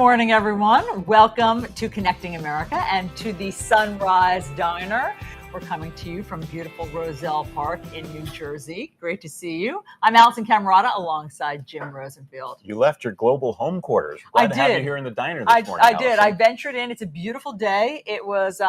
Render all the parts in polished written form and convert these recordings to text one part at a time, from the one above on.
morning, everyone. Welcome to Connecting America and to the Sunrise Diner. We're coming to you from beautiful Roselle Park in New Jersey. Great to see you. I'm Alisyn Camerota alongside Jim Rosenfield. You left your global home quarters. I Glad to have did. you here in the diner this morning, I did. Alisyn. I ventured in. It's a beautiful day. It was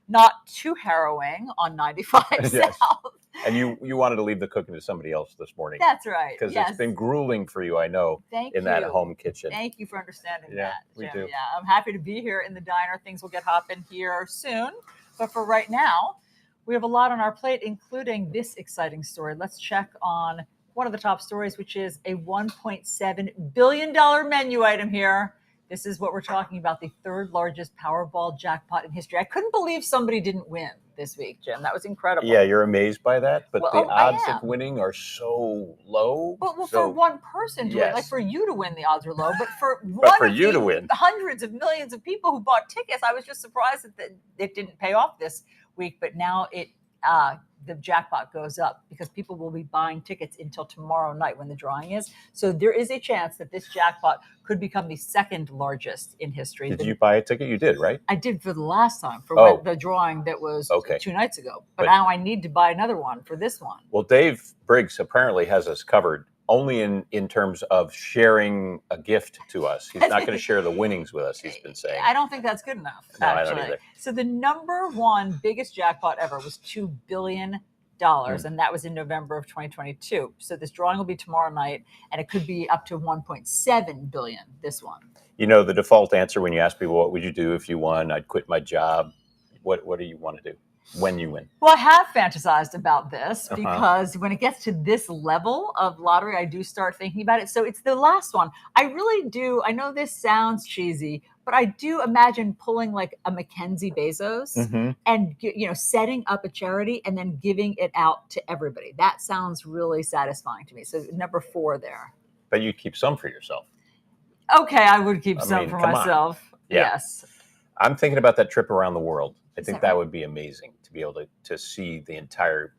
not too harrowing on 95 Yes. South. And you wanted to leave the cooking to somebody else this morning. That's right. Because yes. It's been grueling for you, I know, Thank in you. that home kitchen. Thank you for understanding Yeah, that, we Jim. do. Yeah, I'm happy to be here in the diner. Things will get hopping here soon. But for right now, we have a lot on our plate, including this exciting story. Let's check on one of the top stories, which is a $1.7 billion menu item here. This is what we're talking about, the third largest Powerball jackpot in history. I couldn't believe somebody didn't win this week, Jim. That was incredible. Yeah, you're amazed by that, but Well, the I odds am. of winning are so low. Well, So- for one person to win, Yes. like for you to win, the odds are low. But for you to win, hundreds of millions of people who bought tickets, I was just surprised that it didn't pay off this week. But now the jackpot goes up because people will be buying tickets until tomorrow night when the drawing is. So there is a chance that this jackpot could become the second largest in history. Did you buy a ticket? You did, right? I did for the last time, for the drawing that was 2 nights ago. But now I need to buy another one for this one. Well, Dave Briggs apparently has us covered only in terms of sharing a gift to us. He's not going to share the winnings with us, he's been saying. I don't think that's good enough, No, actually. I don't either. So the number one biggest jackpot ever was $2 billion, and that was in November of 2022. So this drawing will be tomorrow night, and it could be up to $1.7 billion, this one. You know, the default answer when you ask people, what would you do if you won? I'd quit my job. What do you want to do when you win? Well, I have fantasized about this because when it gets to this level of lottery, I do start thinking about it. So it's the last one. I really do. I know this sounds cheesy, but I do imagine pulling like a Mackenzie Bezos and, setting up a charity and then giving it out to everybody. That sounds really satisfying to me. So number 4 there. But you'd keep some for yourself. Okay, I would keep some for myself. Yeah. Yes. I'm thinking about that trip around the world. I think that right? would be amazing to be able to see the entire,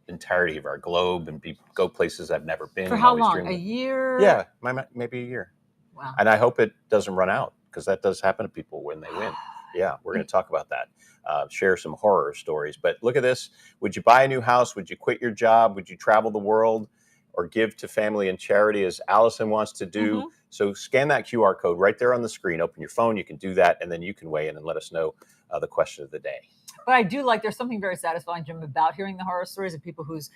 entirety of our globe and go places I've never been. For how long? A year? Yeah, maybe a year. Wow. And I hope it doesn't run out because that does happen to people when they win. Yeah, we're going to talk about that. Share some horror stories. But look at this. Would you buy a new house? Would you quit your job? Would you travel the world or give to family and charity as Alisyn wants to do? So scan that QR code right there on the screen. Open your phone. You can do that. And then you can weigh in and let us know the question of the day. But I do there's something very satisfying, Jim, about hearing the horror stories of people whose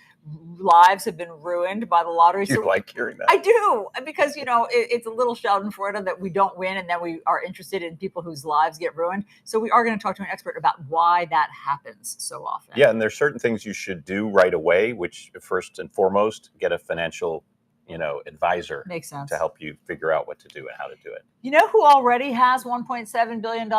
lives have been ruined by the lottery. You like hearing that? I do, because, it's a little schadenfreude that we don't win and then we are interested in people whose lives get ruined. So we are going to talk to an expert about why that happens so often. Yeah, and there's certain things you should do right away, which first and foremost, get a financial advisor. Makes sense. To help you figure out what to do and how to do it. You know who already has $1.7 billion?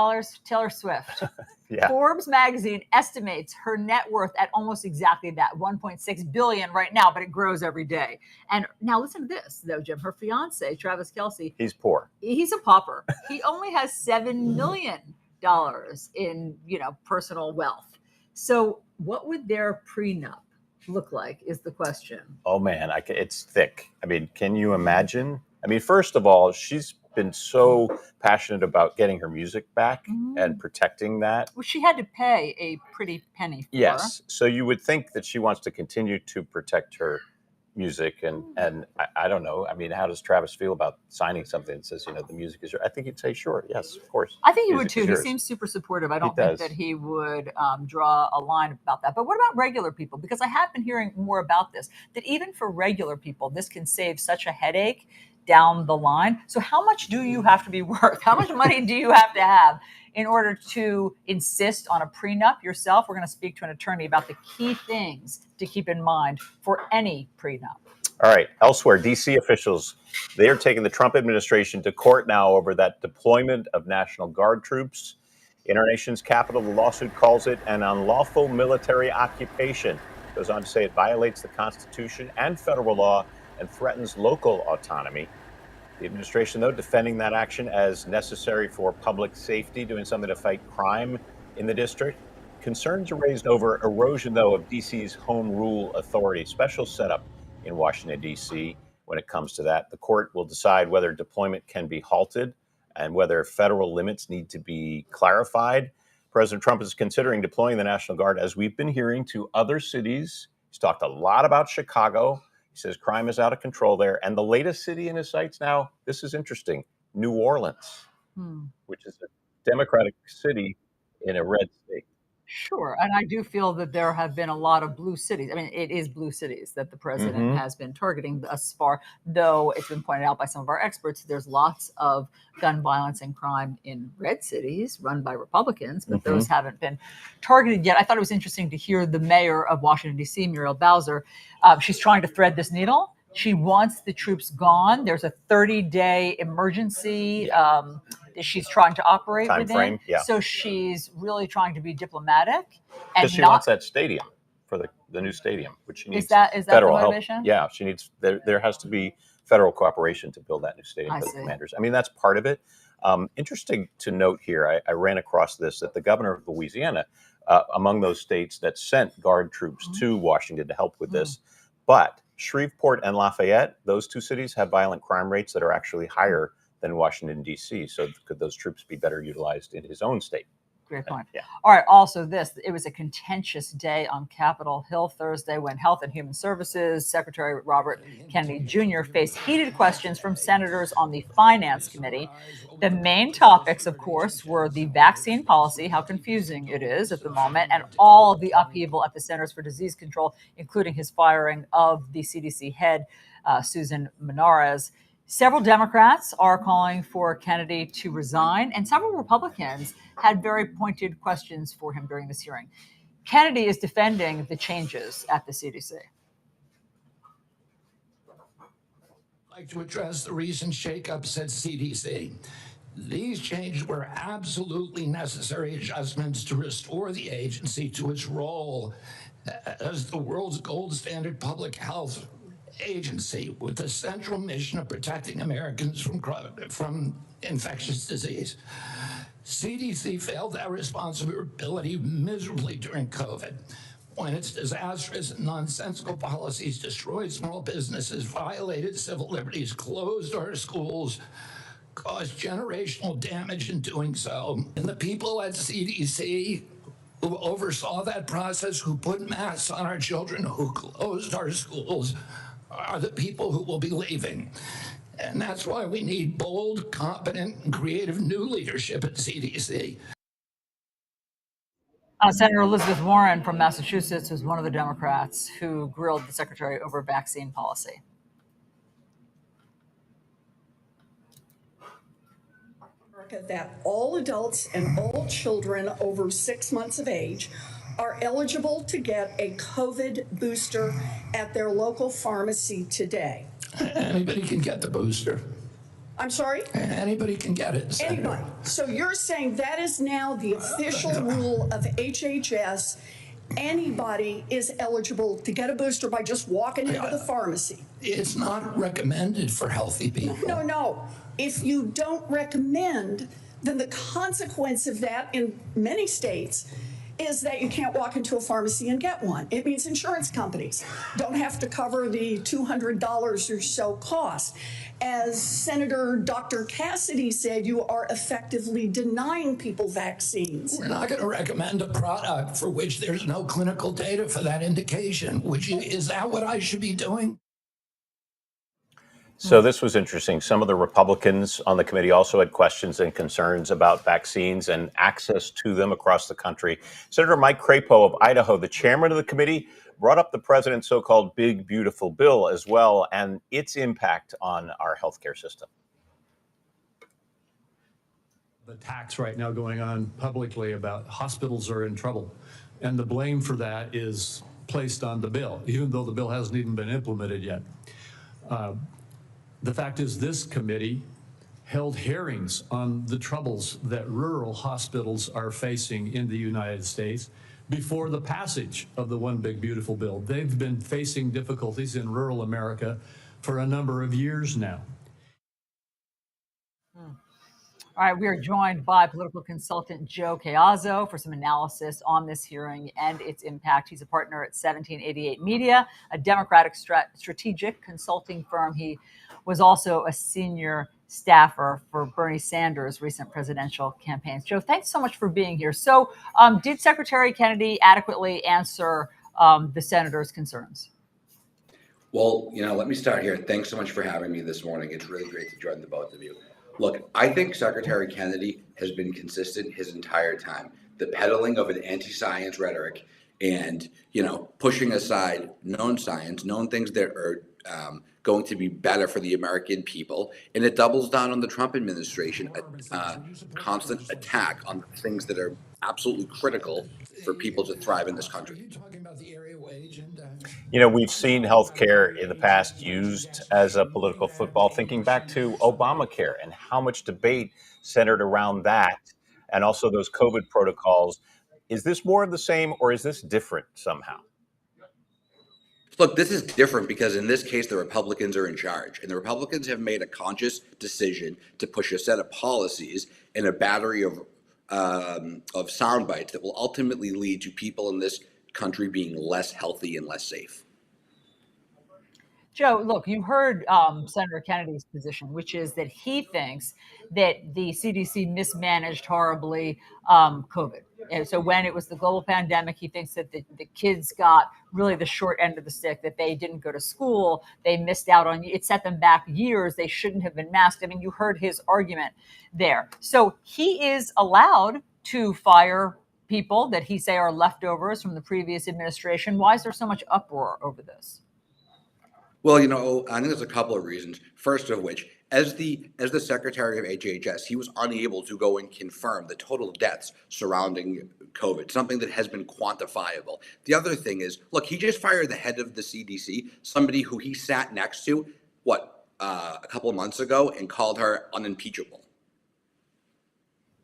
Taylor Swift. Yeah. Forbes magazine estimates her net worth at almost exactly that, $1.6 billion right now, but it grows every day. And now listen to this, though, Jim. Her fiance, Travis Kelce. He's poor. He's a pauper. He only has $7 million in, personal wealth. So what would their prenup look like is the question. Oh man, it's thick. I mean, can you imagine? I mean, first of all, she's been so passionate about getting her music back and protecting that. Well, she had to pay a pretty penny for. Yes. So you would think that she wants to continue to protect her music and I don't know. I mean, how does Travis feel about signing something that says, the music is yours? I think he'd say, sure, yes, of course. I think he would too. He seems super supportive. I don't think that he would draw a line about that. But what about regular people? Because I have been hearing more about this, that even for regular people, this can save such a headache down the line. So how much do you have to be worth? How much money do you have in order to insist on a prenup yourself? We're going to speak to an attorney about the key things to keep in mind for any prenup. All right. Elsewhere, D.C. officials, they are taking the Trump administration to court now over that deployment of National Guard troops in our nation's capital. The lawsuit calls it an unlawful military occupation. Goes on to say it violates the Constitution and federal law and threatens local autonomy. The administration, though, defending that action as necessary for public safety, doing something to fight crime in the district. Concerns are raised over erosion, though, of D.C.'s home rule authority. Special setup in Washington, D.C. when it comes to that. The court will decide whether deployment can be halted and whether federal limits need to be clarified. President Trump is considering deploying the National Guard, as we've been hearing, to other cities. He's talked a lot about Chicago. He says crime is out of control there. And the latest city in his sights now, this is interesting, New Orleans, which is a Democratic city in a red state. Sure. And I do feel that there have been a lot of blue cities. I mean, it is blue cities that the president has been targeting thus far, though it's been pointed out by some of our experts, there's lots of gun violence and crime in red cities run by Republicans, but those haven't been targeted yet. I thought it was interesting to hear the mayor of Washington, D.C., Muriel Bowser. She's trying to thread this needle. She wants the troops gone. There's a 30-day emergency that she's trying to operate time within. Frame, yeah. So she's really trying to be diplomatic. Because she wants that stadium for the new stadium, which she needs. Is that federal the motivation? help. Yeah, she needs. There has to be federal cooperation to build that new stadium for the Commanders. I mean, that's part of it. Interesting to note here, I ran across this, that the governor of Louisiana, among those states that sent Guard troops to Washington to help with this, but Shreveport and Lafayette, those two cities have violent crime rates that are actually higher than Washington, D.C. So could those troops be better utilized in his own state? Great point. Yeah. All right. Also, it was a contentious day on Capitol Hill Thursday when Health and Human Services Secretary Robert Kennedy Jr. faced heated questions from senators on the Finance Committee. The main topics, of course, were the vaccine policy, how confusing it is at the moment, and all of the upheaval at the Centers for Disease Control, including his firing of the CDC head, Susan Menarez. Several Democrats are calling for Kennedy to resign, and several Republicans had very pointed questions for him during this hearing. Kennedy is defending the changes at the CDC. I'd like to address the recent shakeups at CDC. These changes were absolutely necessary adjustments to restore the agency to its role as the world's gold standard public health agency with the central mission of protecting Americans from infectious disease. CDC failed that responsibility miserably during COVID, when its disastrous and nonsensical policies destroyed small businesses, violated civil liberties, closed our schools, caused generational damage in doing so. And the people at CDC who oversaw that process, who put masks on our children, who closed our schools, are the people who will be leaving. And that's why we need bold, competent, and creative new leadership at CDC. Senator Elizabeth Warren from Massachusetts was one of the Democrats who grilled the secretary over vaccine policy. That all adults and all children over 6 months of age are eligible to get a COVID booster at their local pharmacy today. Anybody can get the booster. I'm sorry? Anybody can get it. Senator. Anybody. So you're saying that is now the official rule of HHS. Anybody is eligible to get a booster by just walking into the pharmacy. It's not recommended for healthy people. No. If you don't recommend, then the consequence of that in many states is that you can't walk into a pharmacy and get one. It means insurance companies don't have to cover the $200 or so cost. As Senator Dr. Cassidy said, you are effectively denying people vaccines. We're not going to recommend a product for which there's no clinical data for that indication. Is that what I should be doing? So this was interesting. Some of the Republicans on the committee also had questions and concerns about vaccines and access to them across the country. Senator Mike Crapo of Idaho, the chairman of the committee, brought up the president's so-called big, beautiful bill as well and its impact on our healthcare system. The attacks right now going on publicly about hospitals are in trouble, and the blame for that is placed on the bill, even though the bill hasn't even been implemented yet. The fact is, this committee held hearings on the troubles that rural hospitals are facing in the United States before the passage of the One Big Beautiful Bill. They've been facing difficulties in rural America for a number of years now. All right, we are joined by political consultant Joe Caiazzo for some analysis on this hearing and its impact. He's a partner at 1788 Media, a Democratic strategic consulting firm. He was also a senior staffer for Bernie Sanders' recent presidential campaigns. Joe, thanks so much for being here. So did Secretary Kennedy adequately answer the senator's concerns? Well, let me start here. Thanks so much for having me this morning. It's really great to join the both of you. Look, I think Secretary Kennedy has been consistent his entire time. The peddling of an anti-science rhetoric and, pushing aside known science, known things that are going to be better for the American people. And it doubles down on the Trump administration, a constant attack on the things that are absolutely critical for people to thrive in this country. We've seen healthcare in the past used as a political football, thinking back to Obamacare and how much debate centered around that, and also those COVID protocols. Is this more of the same, or is this different somehow? Look, this is different because in this case, the Republicans are in charge, and the Republicans have made a conscious decision to push a set of policies and a battery of sound bites that will ultimately lead to people in this country being less healthy and less safe. Joe, look, you heard Senator Kennedy's position, which is that he thinks that the CDC mismanaged horribly COVID. And so when it was the global pandemic, he thinks that the kids got really the short end of the stick, that they didn't go to school, they missed out on, it set them back years, they shouldn't have been masked. I mean, you heard his argument there. So he is allowed to fire people that he say are leftovers from the previous administration. Why is there so much uproar over this? Well, I think there's a couple of reasons. First of which, as the Secretary of HHS, he was unable to go and confirm the total deaths surrounding COVID, something that has been quantifiable. The other thing is, look, he just fired the head of the CDC, somebody who he sat next to, a couple of months ago, and called her unimpeachable.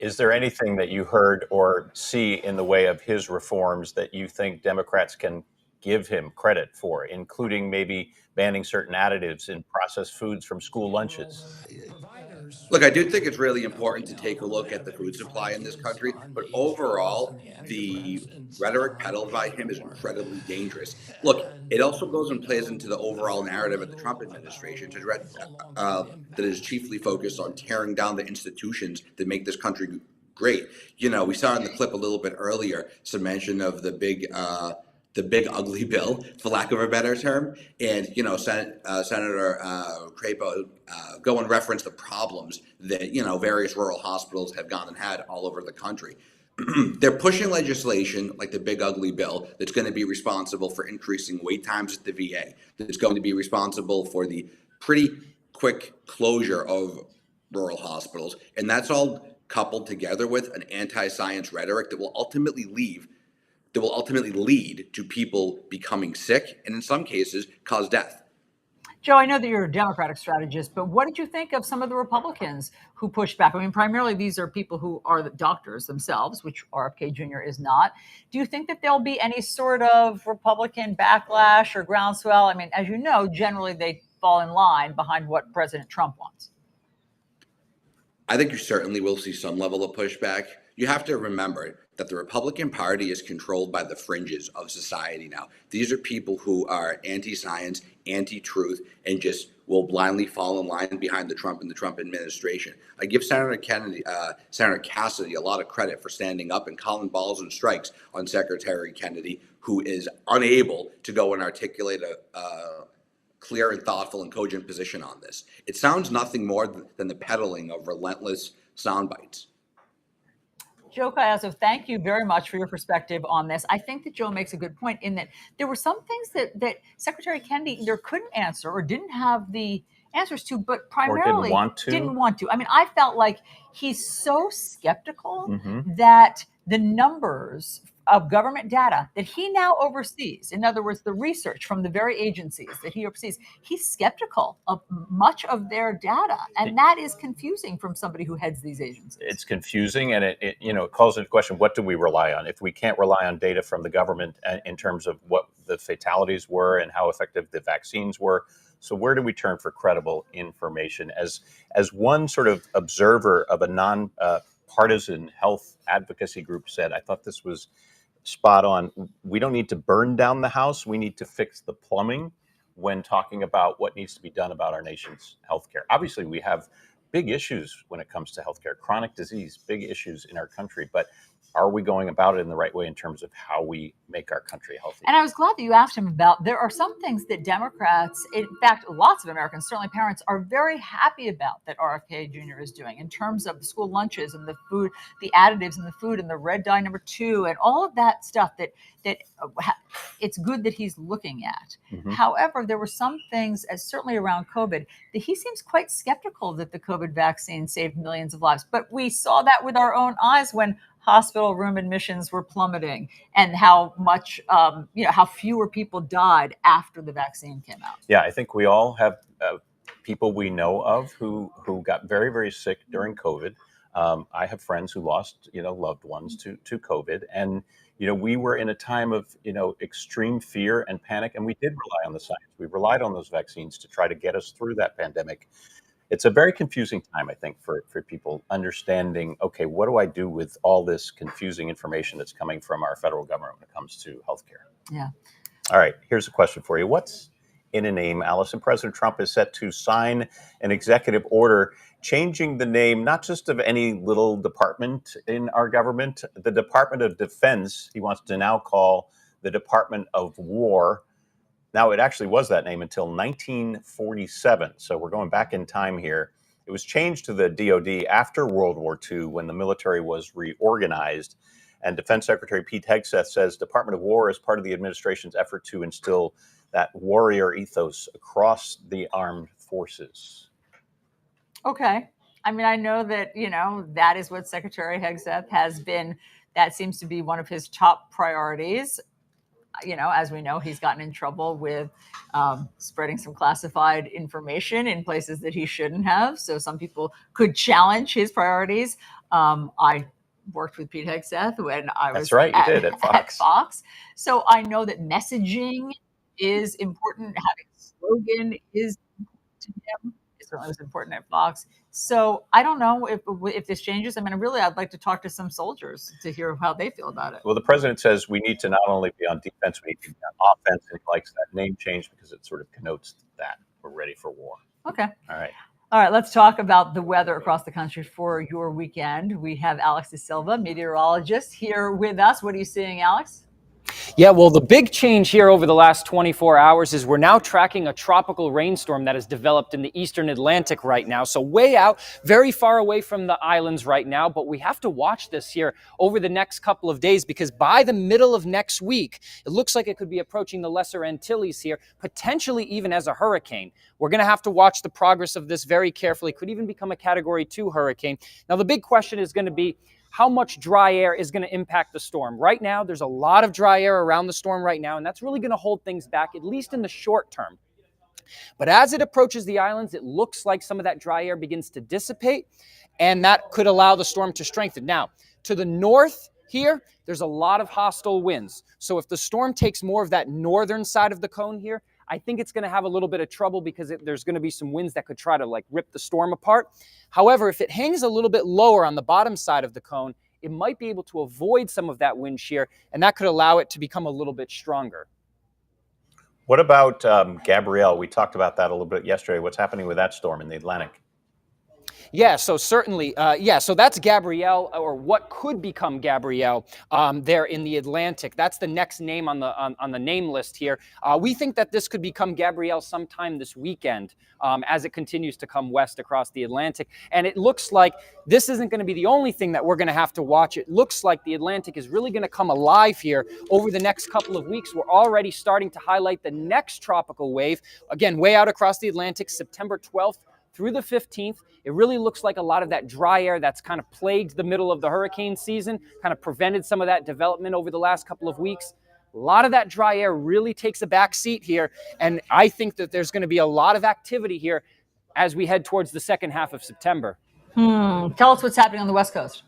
Is there anything that you heard or see in the way of his reforms that you think Democrats can give him credit for, including maybe banning certain additives in processed foods from school lunches? Look, I do think it's really important to take a look at the food supply in this country, but overall, the rhetoric peddled by him is incredibly dangerous. Look, it also goes and plays into the overall narrative of the Trump administration that is chiefly focused on tearing down the institutions that make this country great. We saw in the clip a little bit earlier some mention of the big ugly bill, for lack of a better term, and Senator Crapo go and reference the problems that various rural hospitals have gone and had all over the country. They're pushing legislation like the big ugly bill that's going to be responsible for increasing wait times at the VA. That's going to be responsible for the pretty quick closure of rural hospitals, and that's all coupled together with an anti-science rhetoric that will ultimately lead to people becoming sick and in some cases cause death. Joe, I know that you're a Democratic strategist, but what did you think of some of the Republicans who pushed back? I mean, primarily these are people who are the doctors themselves, which RFK Jr. is not. Do you think that there'll be any sort of Republican backlash or groundswell? I mean, as you know, generally they fall in line behind what President Trump wants. I think you certainly will see some level of pushback. You have to remember that the Republican Party is controlled by the fringes of society now. These are people who are anti-science, anti-truth, and just will blindly fall in line behind the Trump and the Trump administration. I give Senator Cassidy a lot of credit for standing up and calling balls and strikes on Secretary Kennedy, who is unable to go and articulate a clear and thoughtful and cogent position on this. It sounds nothing more than the peddling of relentless sound bites. Joe Caiazzo, thank you very much for your perspective on this. I think that Joe makes a good point in that there were some things that Secretary Kennedy either couldn't answer or didn't have the answers to, but primarily didn't want to. I mean, I felt like he's so skeptical that the numbers of government data that he now oversees, in other words, the research from the very agencies that he oversees, he's skeptical of much of their data. And that is confusing from somebody who heads these agencies. It's confusing, and it calls into question, what do we rely on? If we can't rely on data from the government in terms of what the fatalities were and how effective the vaccines were, so where do we turn for credible information? As one sort of observer of a non-partisan health advocacy group said, I thought this was spot on. We don't need to burn down the house. We need to fix the plumbing when talking about what needs to be done about our nation's healthcare. Obviously, we have big issues when it comes to healthcare, chronic disease, big issues in our country. But are we going about it in the right way in terms of how we make our country healthy? And I was glad that you asked him about, there are some things that Democrats, in fact, lots of Americans, certainly parents, are very happy about that RFK Jr. is doing in terms of the school lunches and the food, the additives in the food and the red dye number 2 and all of that stuff that it's good that he's looking at. Mm-hmm. However, there were some things, as certainly around COVID, that he seems quite skeptical that the COVID vaccine saved millions of lives. But we saw that with our own eyes when hospital room admissions were plummeting and how much, how fewer people died after the vaccine came out. Yeah, I think we all have people we know of who got very, very sick during COVID. I have friends who lost, loved ones to COVID. And, we were in a time of, extreme fear and panic, and we did rely on the science. We relied on those vaccines to try to get us through that pandemic. It's a very confusing time, I think, for people understanding, okay, what do I do with all this confusing information that's coming from our federal government when it comes to healthcare? Yeah. All right, here's a question for you. What's in a name, Alisyn? President Trump is set to sign an executive order changing the name, not just of any little department in our government, the Department of Defense. He wants to now call the Department of War. Now, it actually was that name until 1947. So we're going back in time here. It was changed to the DoD after World War II when the military was reorganized. And Defense Secretary Pete Hegseth says Department of War is part of the administration's effort to instill that warrior ethos across the armed forces. Okay. I mean, I know that, that is what Secretary Hegseth has been. That seems to be one of his top priorities. As we know, he's gotten in trouble with spreading some classified information in places that he shouldn't have. So some people could challenge his priorities. I worked with Pete Hegseth when I was at Fox. So I know that messaging is important. Having a slogan is important to him. It certainly was important at Fox. So I don't know if this changes. I mean, I'd like to talk to some soldiers to hear how they feel about it. Well, the president says we need to not only be on defense, we need to be on offense. And he likes that name change because it sort of connotes that we're ready for war. Okay. All right. Let's talk about the weather across the country for your weekend. We have Alex De Silva, meteorologist, here with us. What are you seeing, Alex? Yeah, well, the big change here over the last 24 hours is we're now tracking a tropical rainstorm that has developed in the eastern Atlantic right now. So way out, very far away from the islands right now. But we have to watch this here over the next couple of days because by the middle of next week, it looks like it could be approaching the Lesser Antilles here, potentially even as a hurricane. We're going to have to watch the progress of this very carefully. Could even become a Category 2 hurricane. Now, the big question is going to be, how much dry air is going to impact the storm? Right now, there's a lot of dry air around the storm right now, and that's really going to hold things back, at least in the short term. But as it approaches the islands, it looks like some of that dry air begins to dissipate, and that could allow the storm to strengthen. Now, to the north here, there's a lot of hostile winds. So if the storm takes more of that northern side of the cone here, I think it's going to have a little bit of trouble because there's going to be some winds that could try to rip the storm apart. However, if it hangs a little bit lower on the bottom side of the cone, it might be able to avoid some of that wind shear, and that could allow it to become a little bit stronger. What about Gabrielle? We talked about that a little bit yesterday. What's happening with that storm in the Atlantic? Yeah, so certainly, so that's Gabrielle, or what could become Gabrielle there in the Atlantic. That's the next name on the name list here. We think that this could become Gabrielle sometime this weekend as it continues to come west across the Atlantic. And it looks like this isn't going to be the only thing that we're going to have to watch. It looks like the Atlantic is really going to come alive here over the next couple of weeks. We're already starting to highlight the next tropical wave, again, way out across the Atlantic, September 12th. Through the 15th, it really looks like a lot of that dry air that's kind of plagued the middle of the hurricane season, kind of prevented some of that development over the last couple of weeks. A lot of that dry air really takes a back seat here, and I think that there's going to be a lot of activity here as we head towards the second half of September. Tell us what's happening on the West Coast.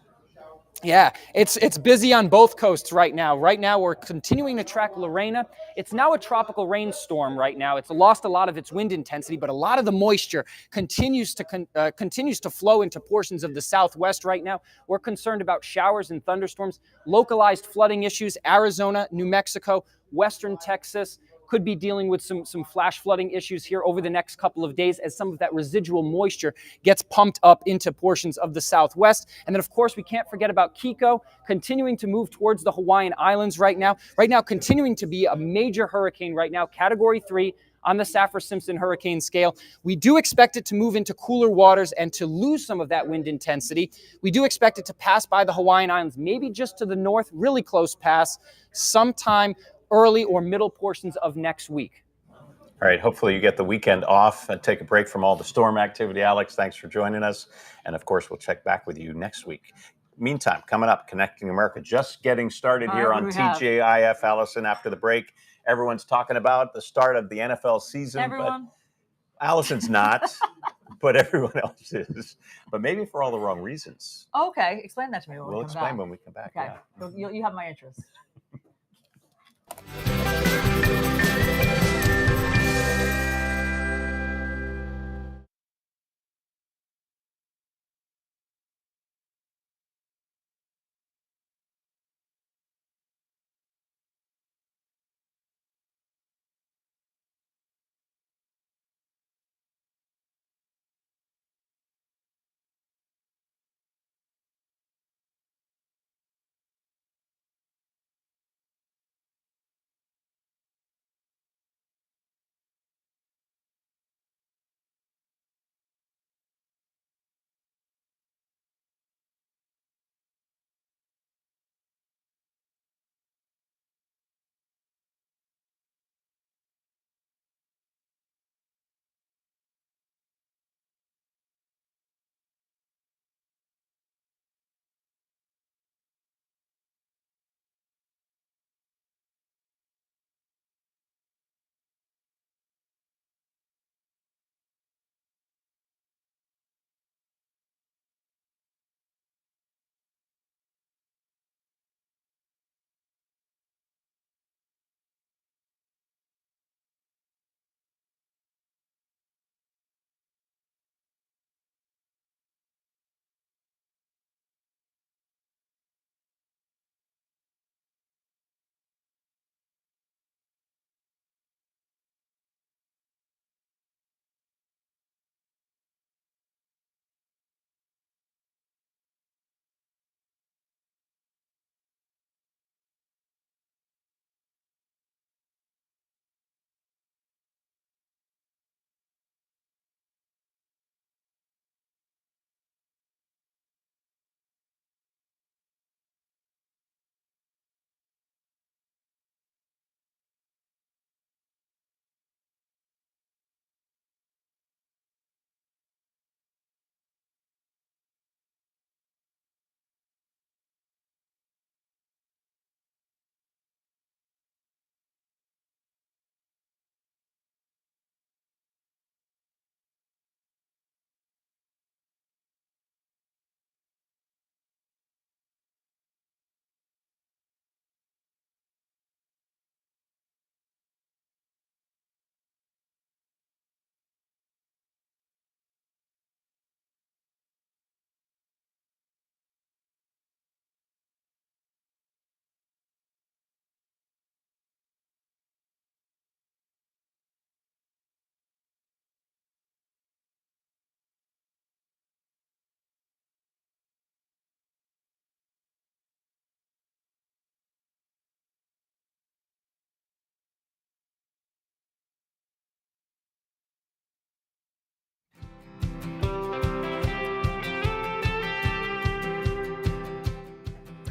Yeah, it's busy on both coasts right now. Right now, we're continuing to track Lorena. It's now a tropical rainstorm right now. It's lost a lot of its wind intensity, but a lot of the moisture continues to flow into portions of the southwest right now. We're concerned about showers and thunderstorms, localized flooding issues, Arizona, New Mexico, western Texas, could be dealing with some flash flooding issues here over the next couple of days as some of that residual moisture gets pumped up into portions of the southwest. And then, of course, we can't forget about Kiko continuing to move towards the Hawaiian Islands right now. Right now, continuing to be a major hurricane right now, Category 3 on the Saffir-Simpson hurricane scale. We do expect it to move into cooler waters and to lose some of that wind intensity. We do expect it to pass by the Hawaiian Islands, maybe just to the north, really close pass, sometime early or middle portions of next week. All right, hopefully you get the weekend off and take a break from all the storm activity. Alex, thanks for joining us. And of course, we'll check back with you next week. Meantime, coming up, Connecting America, just getting started here on TGIF. Alisyn, after the break, everyone's talking about the start of the NFL season. Everyone. But Alisyn's not, but everyone else is. But maybe for all the wrong reasons. Okay, explain that to me when we'll we come explain back. When we come back. Okay, yeah. You have my interest.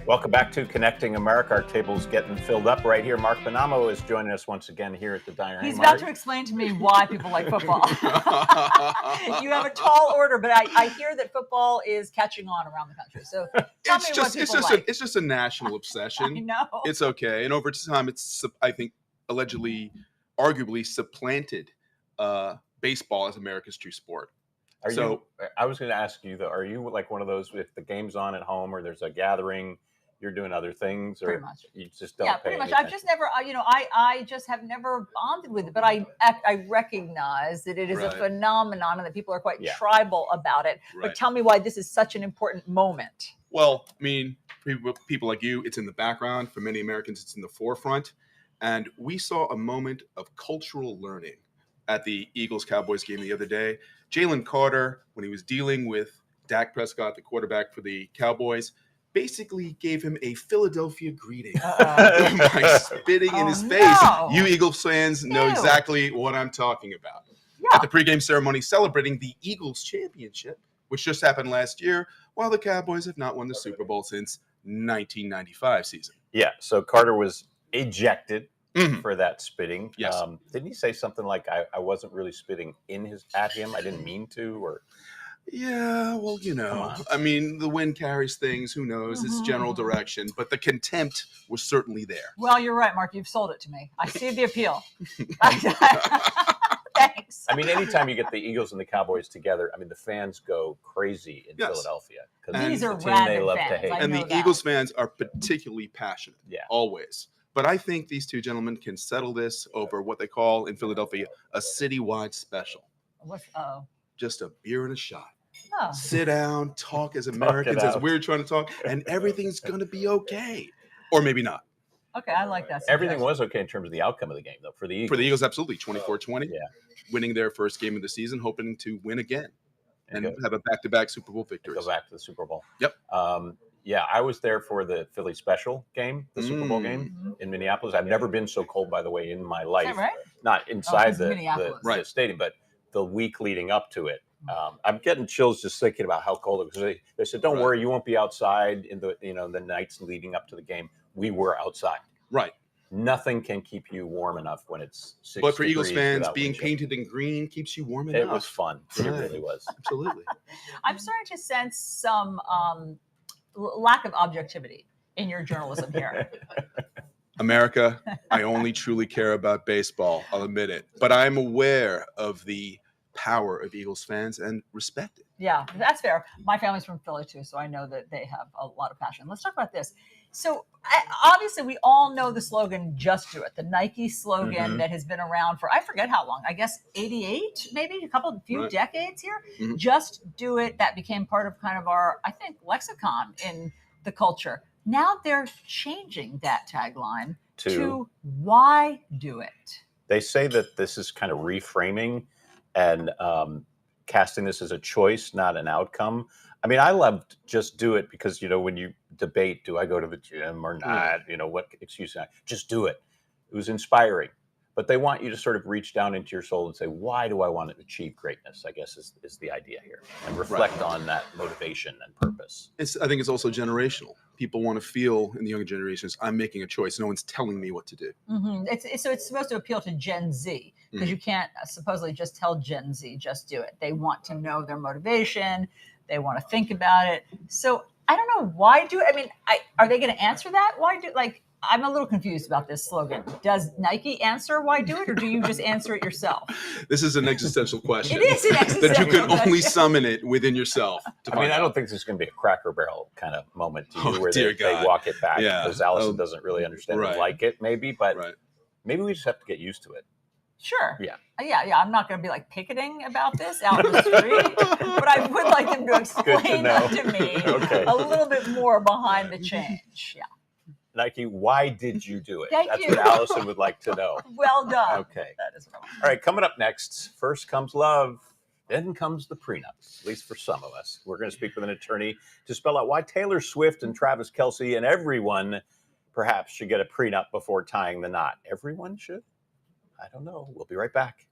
Welcome back to Connecting America. Our table's getting filled up right here. Mark Bonamo is joining us once again here at the Diner. He's about to explain to me why people like football. You have a tall order, but I hear that football is catching on around the country. So tell me what people like. It's just a national obsession. I know. It's okay. And over time, it's, I think, arguably supplanted baseball as America's true sport. I was going to ask you, though, are you like one of those, if the game's on at home or there's a gathering, you're doing other things, or pretty much. You just don't? Yeah, pay pretty much. attention? I've just never, I just have never bonded with it. But I recognize that it is a phenomenon and that people are quite tribal about it. Right. But tell me why this is such an important moment. Well, I mean, people like you, it's in the background. For many Americans, it's in the forefront. And we saw a moment of cultural learning at the Eagles-Cowboys game the other day. Jalen Carter, when he was dealing with Dak Prescott, the quarterback for the Cowboys, basically gave him a Philadelphia greeting by spitting in his face. You Eagles fans know exactly what I'm talking about. Yeah. At the pregame ceremony celebrating the Eagles championship, which just happened last year, while the Cowboys have not won the Super Bowl since 1995 season. Yeah, so Carter was ejected for that spitting. Yes. Didn't he say something like, I wasn't really spitting at him, I didn't mean to, or... Yeah, well, I mean, the wind carries things. Who knows? It's general direction. But the contempt was certainly there. Well, you're right, Mark. You've sold it to me. I see the appeal. Thanks. I mean, anytime you get the Eagles and the Cowboys together, I mean, the fans go crazy in Philadelphia. These are rabid fans. And the Eagles fans are particularly passionate. Yeah. Always. But I think these two gentlemen can settle this over what they call in Philadelphia a citywide special. Just a beer and a shot. Oh. Sit down, talk as Americans, as we're trying to talk, and everything's going to be okay. Or maybe not. Okay, I like that. Everything was okay in terms of the outcome of the game, though, for the Eagles. For the Eagles, absolutely. 24-20. Yeah. Winning their first game of the season, hoping to win again and have a back-to-back Super Bowl victory. Go back to the Super Bowl. Yep. Yeah, I was there for the Philly special game, the Super Bowl game in Minneapolis. I've never been so cold, by the way, in my life. Is that right? Not inside the stadium, but the week leading up to it. I'm getting chills just thinking about how cold it was. They said, "Don't worry, you won't be outside in the the nights leading up to the game." We were outside. Right. Nothing can keep you warm enough when it's 6 But for degrees Eagles fans, being painted in green keeps you warm enough. It was fun. It really was. Absolutely. I'm starting to sense some lack of objectivity in your journalism here. America, I only truly care about baseball. I'll admit it. But I'm aware of the power of Eagles fans and respect it. Yeah, that's fair. My family's from Philly too, so I know that they have a lot of passion. Let's talk about this. So obviously we all know the slogan, "Just Do It," the Nike slogan that has been around for, I forget how long, I guess 88, maybe a few decades here. Just do it. That became part of kind of our, I think, lexicon in the culture. Now they're changing that tagline to "Why Do It?" They say that this is kind of reframing and casting this as a choice, not an outcome. I mean, I loved "Just Do It" because, when you debate, do I go to the gym or not? What excuse? Just do it. It was inspiring. But they want you to sort of reach down into your soul and say, why do I want to achieve greatness? I guess is the idea here. And reflect on that motivation and purpose. I think it's also generational. People want to feel in the younger generations, I'm making a choice. No one's telling me what to do. So it's supposed to appeal to Gen Z because you can't supposedly just tell Gen Z, just do it. They want to know their motivation. They want to think about it. So I don't know, why do it? I mean, are they going to answer that? Why do, I'm a little confused about this slogan. Does Nike answer why do it, or do you just answer it yourself? This is an existential question. It is an existential that you can only summon it within yourself. I don't think this is going to be a Cracker Barrel kind of moment to you where they walk it back because Alisyn doesn't really understand and like it, maybe, but maybe we just have to get used to it. Sure. Yeah. I'm not going to be picketing about this out in the street, but I would like them to explain that to me a little bit more behind the change. Yeah. Nike, why did you do it? Thank you. What Alisyn would like to know. Well done. Okay. That is wrong. All right, coming up next, first comes love, then comes the prenup, at least for some of us. We're going to speak with an attorney to spell out why Taylor Swift and Travis Kelce and everyone perhaps should get a prenup before tying the knot. Everyone should? I don't know. We'll be right back.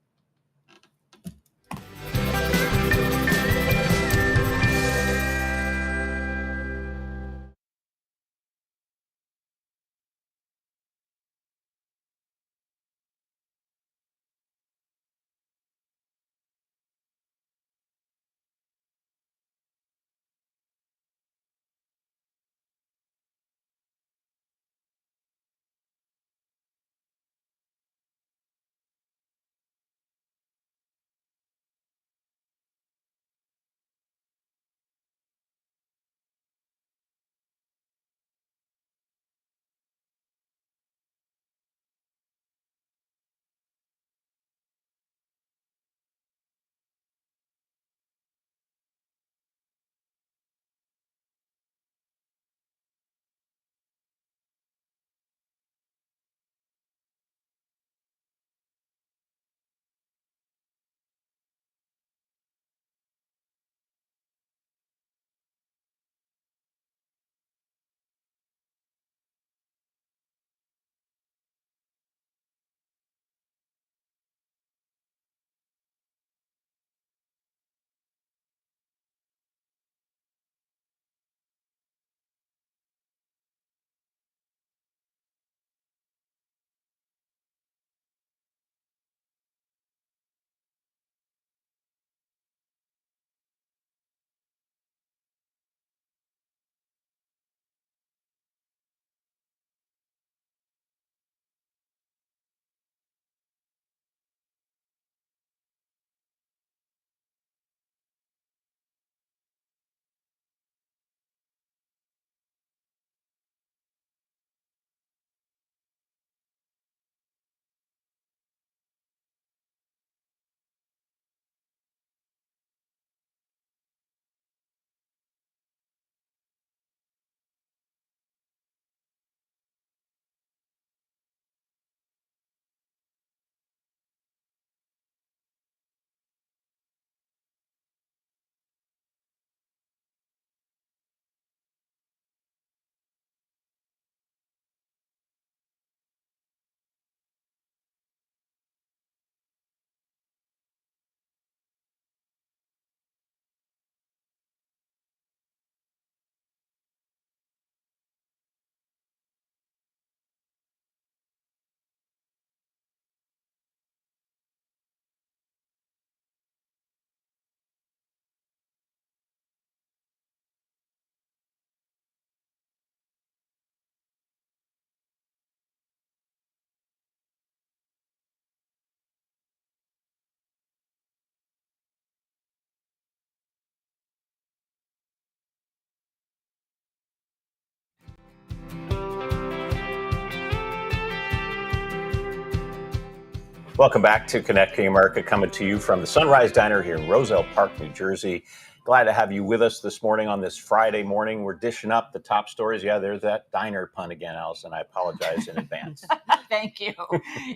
Welcome back to Connecting America, coming to you from the Sunrise Diner here in Roselle Park, New Jersey. Glad to have you with us this morning on this Friday morning. We're dishing up the top stories. Yeah, there's that diner pun again, Alisyn. I apologize in advance. Thank you.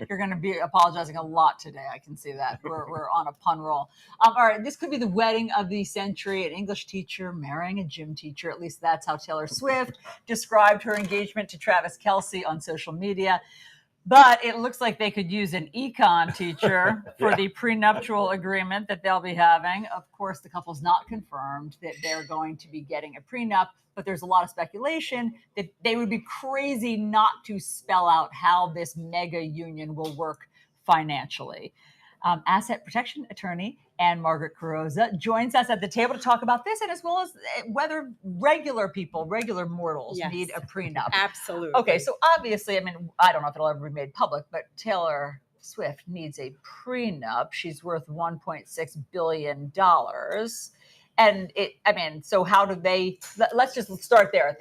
You're going to be apologizing a lot today. I can see that. We're on a pun roll. All right, this could be the wedding of the century. An English teacher marrying a gym teacher. At least that's how Taylor Swift described her engagement to Travis Kelce on social media. But it looks like they could use an econ teacher for the prenuptial agreement that they'll be having. Of course, the couple's not confirmed that they're going to be getting a prenup, but there's a lot of speculation that they would be crazy not to spell out how this mega union will work financially. Asset protection attorney Anne Margaret Carosa joins us at the table to talk about this, and as well as whether regular people, regular mortals, need a prenup. Absolutely. Okay, so obviously, I mean, I don't know if it'll ever be made public, but Taylor Swift needs a prenup. She's worth $1.6 billion. And so how do they, let's just start there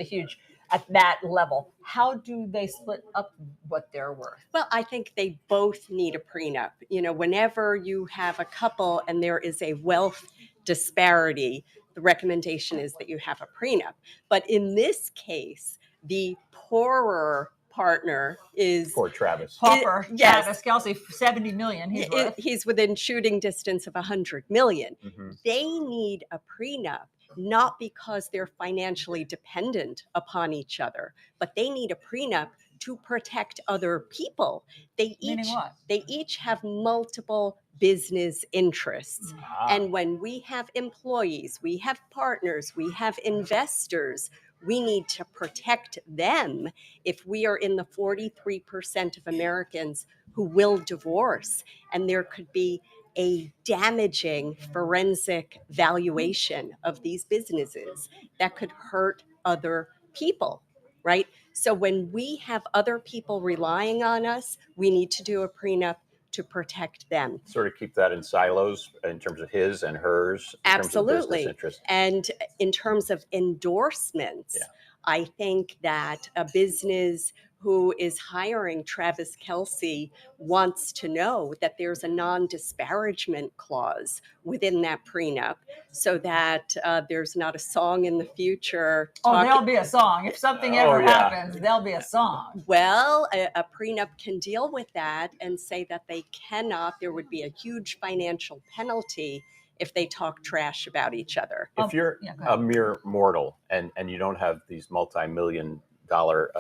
at that level. How do they split up what they're worth? Well, I think they both need a prenup. You know, whenever you have a couple and there is a wealth disparity, the recommendation is that you have a prenup. But in this case, the poorer partner is Poor Travis. Pauper, yes. Travis Kelce, $70 million. He's within shooting distance of $100 million. Mm-hmm. They need a prenup, not because they're financially dependent upon each other, but they need a prenup to protect other people. Meaning what? They each have multiple business interests. And when we have employees, we have partners, we have investors, we need to protect them if we are in the 43% of Americans who will divorce. And there could be a damaging forensic valuation of these businesses that could hurt other people, right? So when we have other people relying on us, we need to do a prenup to protect them. Sort of keep that in silos in terms of his and hers. Absolutely. In terms of business interest. And in terms of endorsements, I think that a business who is hiring Travis Kelce wants to know that there's a non-disparagement clause within that prenup so that there's not a song in the future. There'll be a song. If something ever happens, there'll be a song. Well, a prenup can deal with that and say that they cannot. There would be a huge financial penalty if they talk trash about each other. If you're a mere mortal and you don't have these multi-million-dollar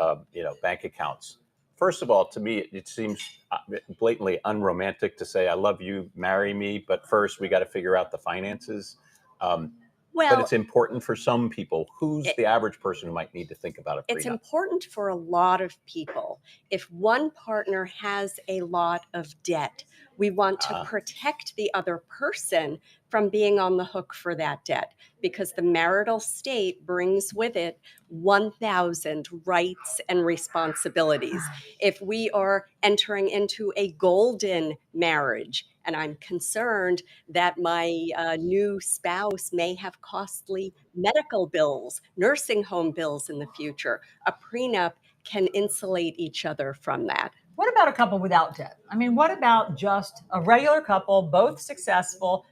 bank accounts, first of all, to me, it seems blatantly unromantic to say, I love you, marry me, but first we got to figure out the finances. But it's important for some people. Who's the average person who might need to think about a prenup? It's important for a lot of people. If one partner has a lot of debt, we want to protect the other person from being on the hook for that debt, because the marital state brings with it 1,000 rights and responsibilities. If we are entering into a golden marriage, and I'm concerned that my new spouse may have costly medical bills, nursing home bills in the future, a prenup can insulate each other from that. What about a couple without debt? I mean, what about just a regular couple, both successful?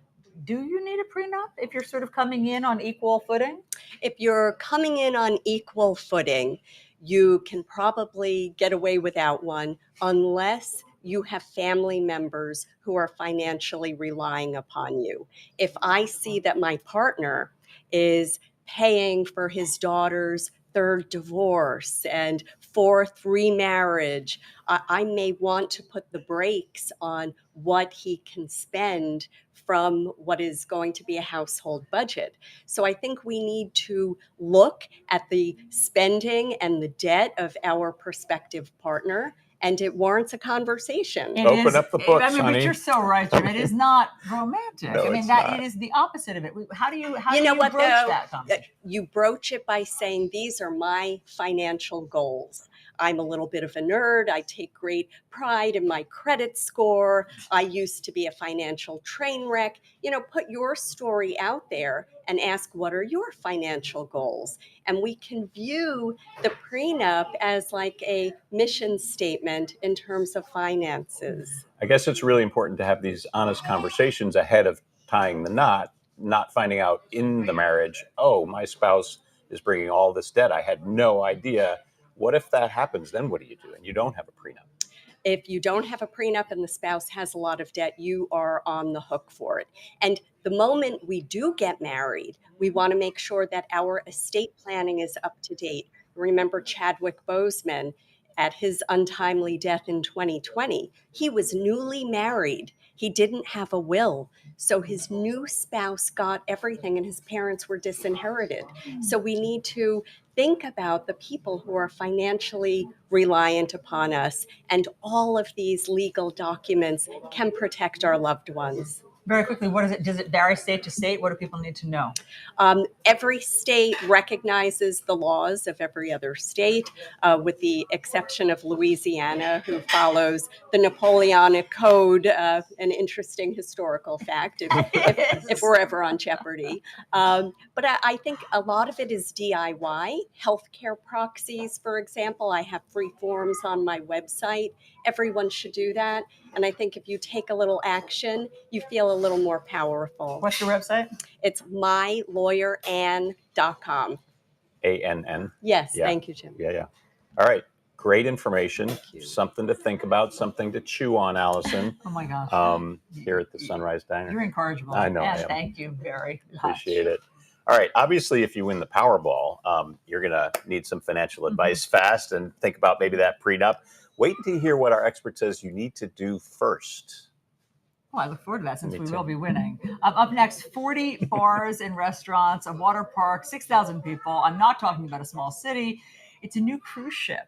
Do you need a prenup if you're sort of coming in on equal footing? If you're coming in on equal footing, you can probably get away without one unless you have family members who are financially relying upon you. If I see that my partner is paying for his daughter's third divorce and fourth remarriage, I may want to put the brakes on what he can spend from what is going to be a household budget. So I think we need to look at the spending and the debt of our prospective partner, and it warrants a conversation. Open up the books, honey. But you're so right, Jim. It is not romantic. No, it is the opposite of it. How do you broach that conversation? You broach it by saying, these are my financial goals. I'm a little bit of a nerd. I take great pride in my credit score. I used to be a financial train wreck. Put your story out there and ask, what are your financial goals? And we can view the prenup as like a mission statement in terms of finances. I guess it's really important to have these honest conversations ahead of tying the knot, not finding out in the marriage, oh, my spouse is bringing all this debt. I had no idea. What if that happens? Then what do you do? And you don't have a prenup. If you don't have a prenup and the spouse has a lot of debt, you are on the hook for it. And the moment we do get married, we want to make sure that our estate planning is up to date. Remember Chadwick Boseman at his untimely death in 2020. He was newly married. He didn't have a will. So his new spouse got everything and his parents were disinherited. So we need to think about the people who are financially reliant upon us, and all of these legal documents can protect our loved ones. Very quickly, what is it? Does it vary state to state? What do people need to know? Every state recognizes the laws of every other state, with the exception of Louisiana, who follows the Napoleonic Code, an interesting historical fact, if we're ever on Jeopardy. But I think a lot of it is DIY. Healthcare proxies, for example, I have free forms on my website. Everyone should do that. And I think if you take a little action, you feel a little more powerful. What's your website? It's mylawyerann.com. ANN? Yes, Yeah. Thank you, Jim. Yeah. All right. Great information. Something to think about, something to chew on, Alisyn. Oh my gosh. Here at the Sunrise Diner. You're incorrigible. I know. And thank you very much. Appreciate it. All right. Obviously, if you win the Powerball, you're going to need some financial advice fast, and think about maybe that prenup. Wait until you hear what our expert says you need to do first. Oh, I look forward to that, since we will be winning. Up next, 40 bars and restaurants, a water park, 6,000 people. I'm not talking about a small city. It's a new cruise ship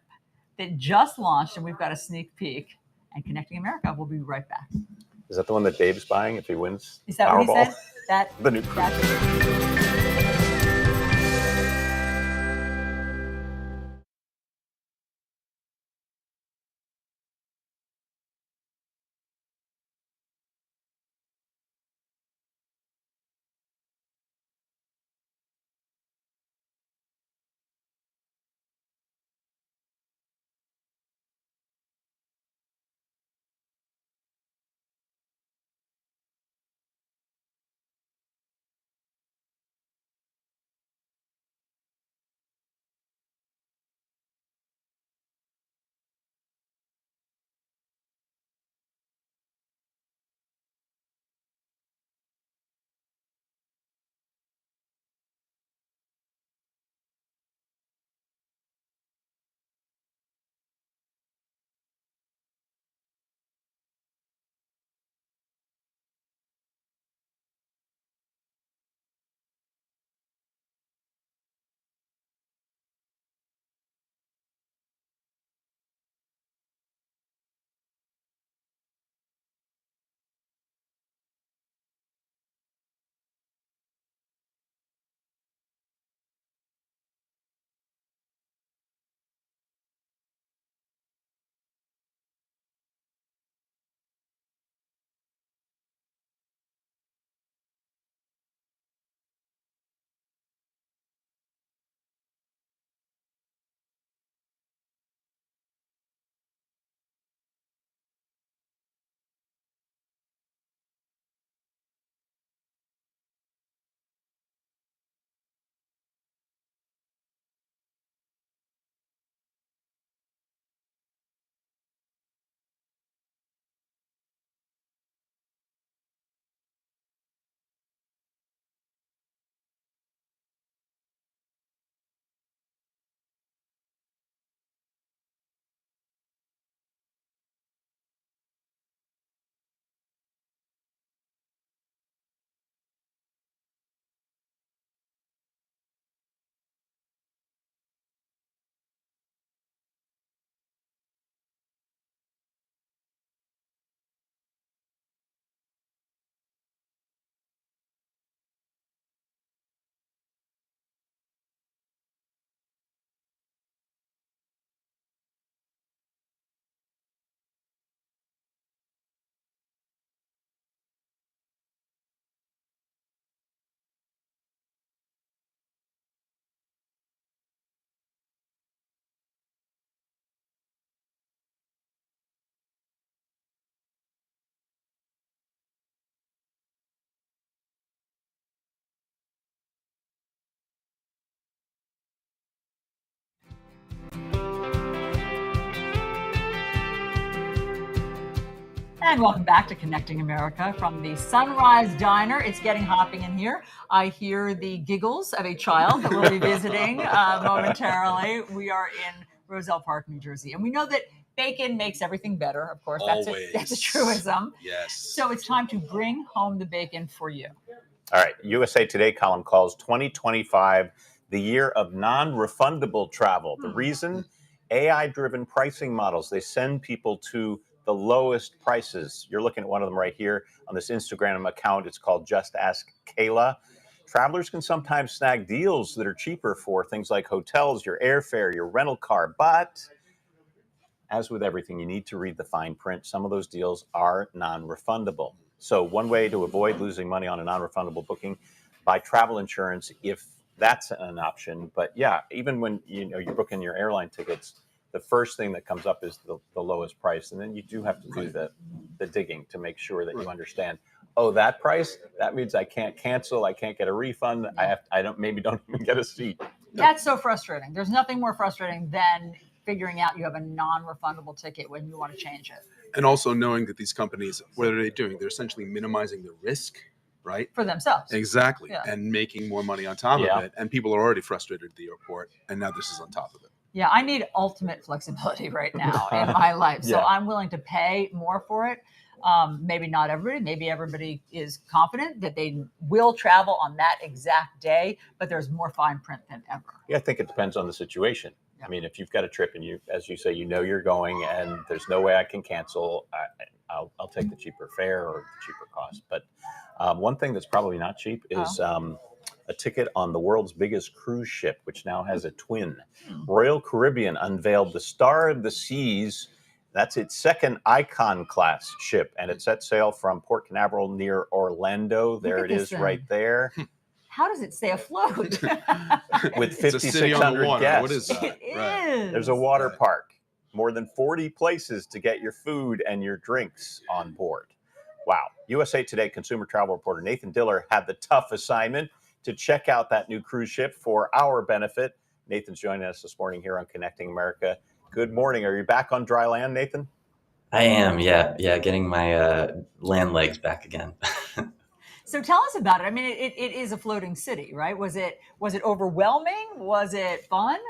that just launched, and we've got a sneak peek. And Connecting America, we'll be right back. Is that the one that Dave's buying if he wins? Is that Powerball? What he said? The new cruise ship. And welcome back to Connecting America from the Sunrise Diner. It's getting hopping in here. I hear the giggles of a child that we'll be visiting momentarily. We are in Roselle Park, New Jersey, and we know that bacon makes everything better. Of course, that's a truism. Yes. So it's time to bring home the bacon for you. All right. USA Today column calls 2025 the year of non-refundable travel. The reason? AI-driven pricing models. They send people to the lowest prices. You're looking at one of them right here on this Instagram account. It's called Just Ask Kayla. Travelers can sometimes snag deals that are cheaper for things like hotels, your airfare, your rental car. But as with everything, you need to read the fine print. Some of those deals are non-refundable. So one way to avoid losing money on a non-refundable booking, buy travel insurance if that's an option. But yeah, even when you're booking your airline tickets, the first thing that comes up is the lowest price. And then you do have to do the digging to make sure that you understand, oh, that price, that means I can't cancel, I can't get a refund, I don't even get a seat. That's so frustrating. There's nothing more frustrating than figuring out you have a non-refundable ticket when you want to change it. And also knowing that these companies, what are they doing? They're essentially minimizing the risk, right? For themselves. Exactly. Yeah. And making more money on top of it. And people are already frustrated at the airport. And now this is on top of it. Yeah, I need ultimate flexibility right now in my life. So I'm willing to pay more for it. Maybe not everybody. Maybe everybody is confident that they will travel on that exact day, but there's more fine print than ever. Yeah, I think it depends on the situation. I mean, if you've got a trip and as you say, you're going and there's no way I can cancel, I'll take the cheaper fare or the cheaper cost. But one thing that's probably not cheap is a ticket on the world's biggest cruise ship, which now has a twin. Royal Caribbean unveiled the Star of the Seas. That's its second Icon class ship, and it set sail from Port Canaveral near Orlando. There it is right there. How does it stay afloat? With 5,600 guests. What is that? It is. There's a water park. More than 40 places to get your food and your drinks on board. Wow. USA Today consumer travel reporter Nathan Diller had the tough assignment to check out that new cruise ship for our benefit. Nathan's joining us this morning here on Connecting America. Good morning. Are you back on dry land, Nathan? I am, yeah, getting my land legs back again. So tell us about it. I mean, it is a floating city, right? Was it overwhelming? Was it fun?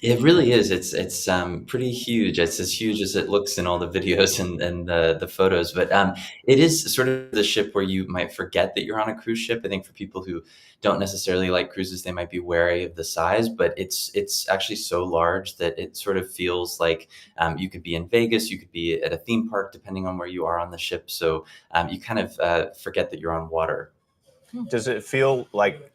It really is. It's pretty huge. It's as huge as it looks in all the videos and the photos. But it is sort of the ship where you might forget that you're on a cruise ship. I think for people who don't necessarily like cruises, they might be wary of the size. But it's actually so large that it sort of feels like you could be in Vegas, you could be at a theme park, depending on where you are on the ship. So you kind of forget that you're on water. Does it feel like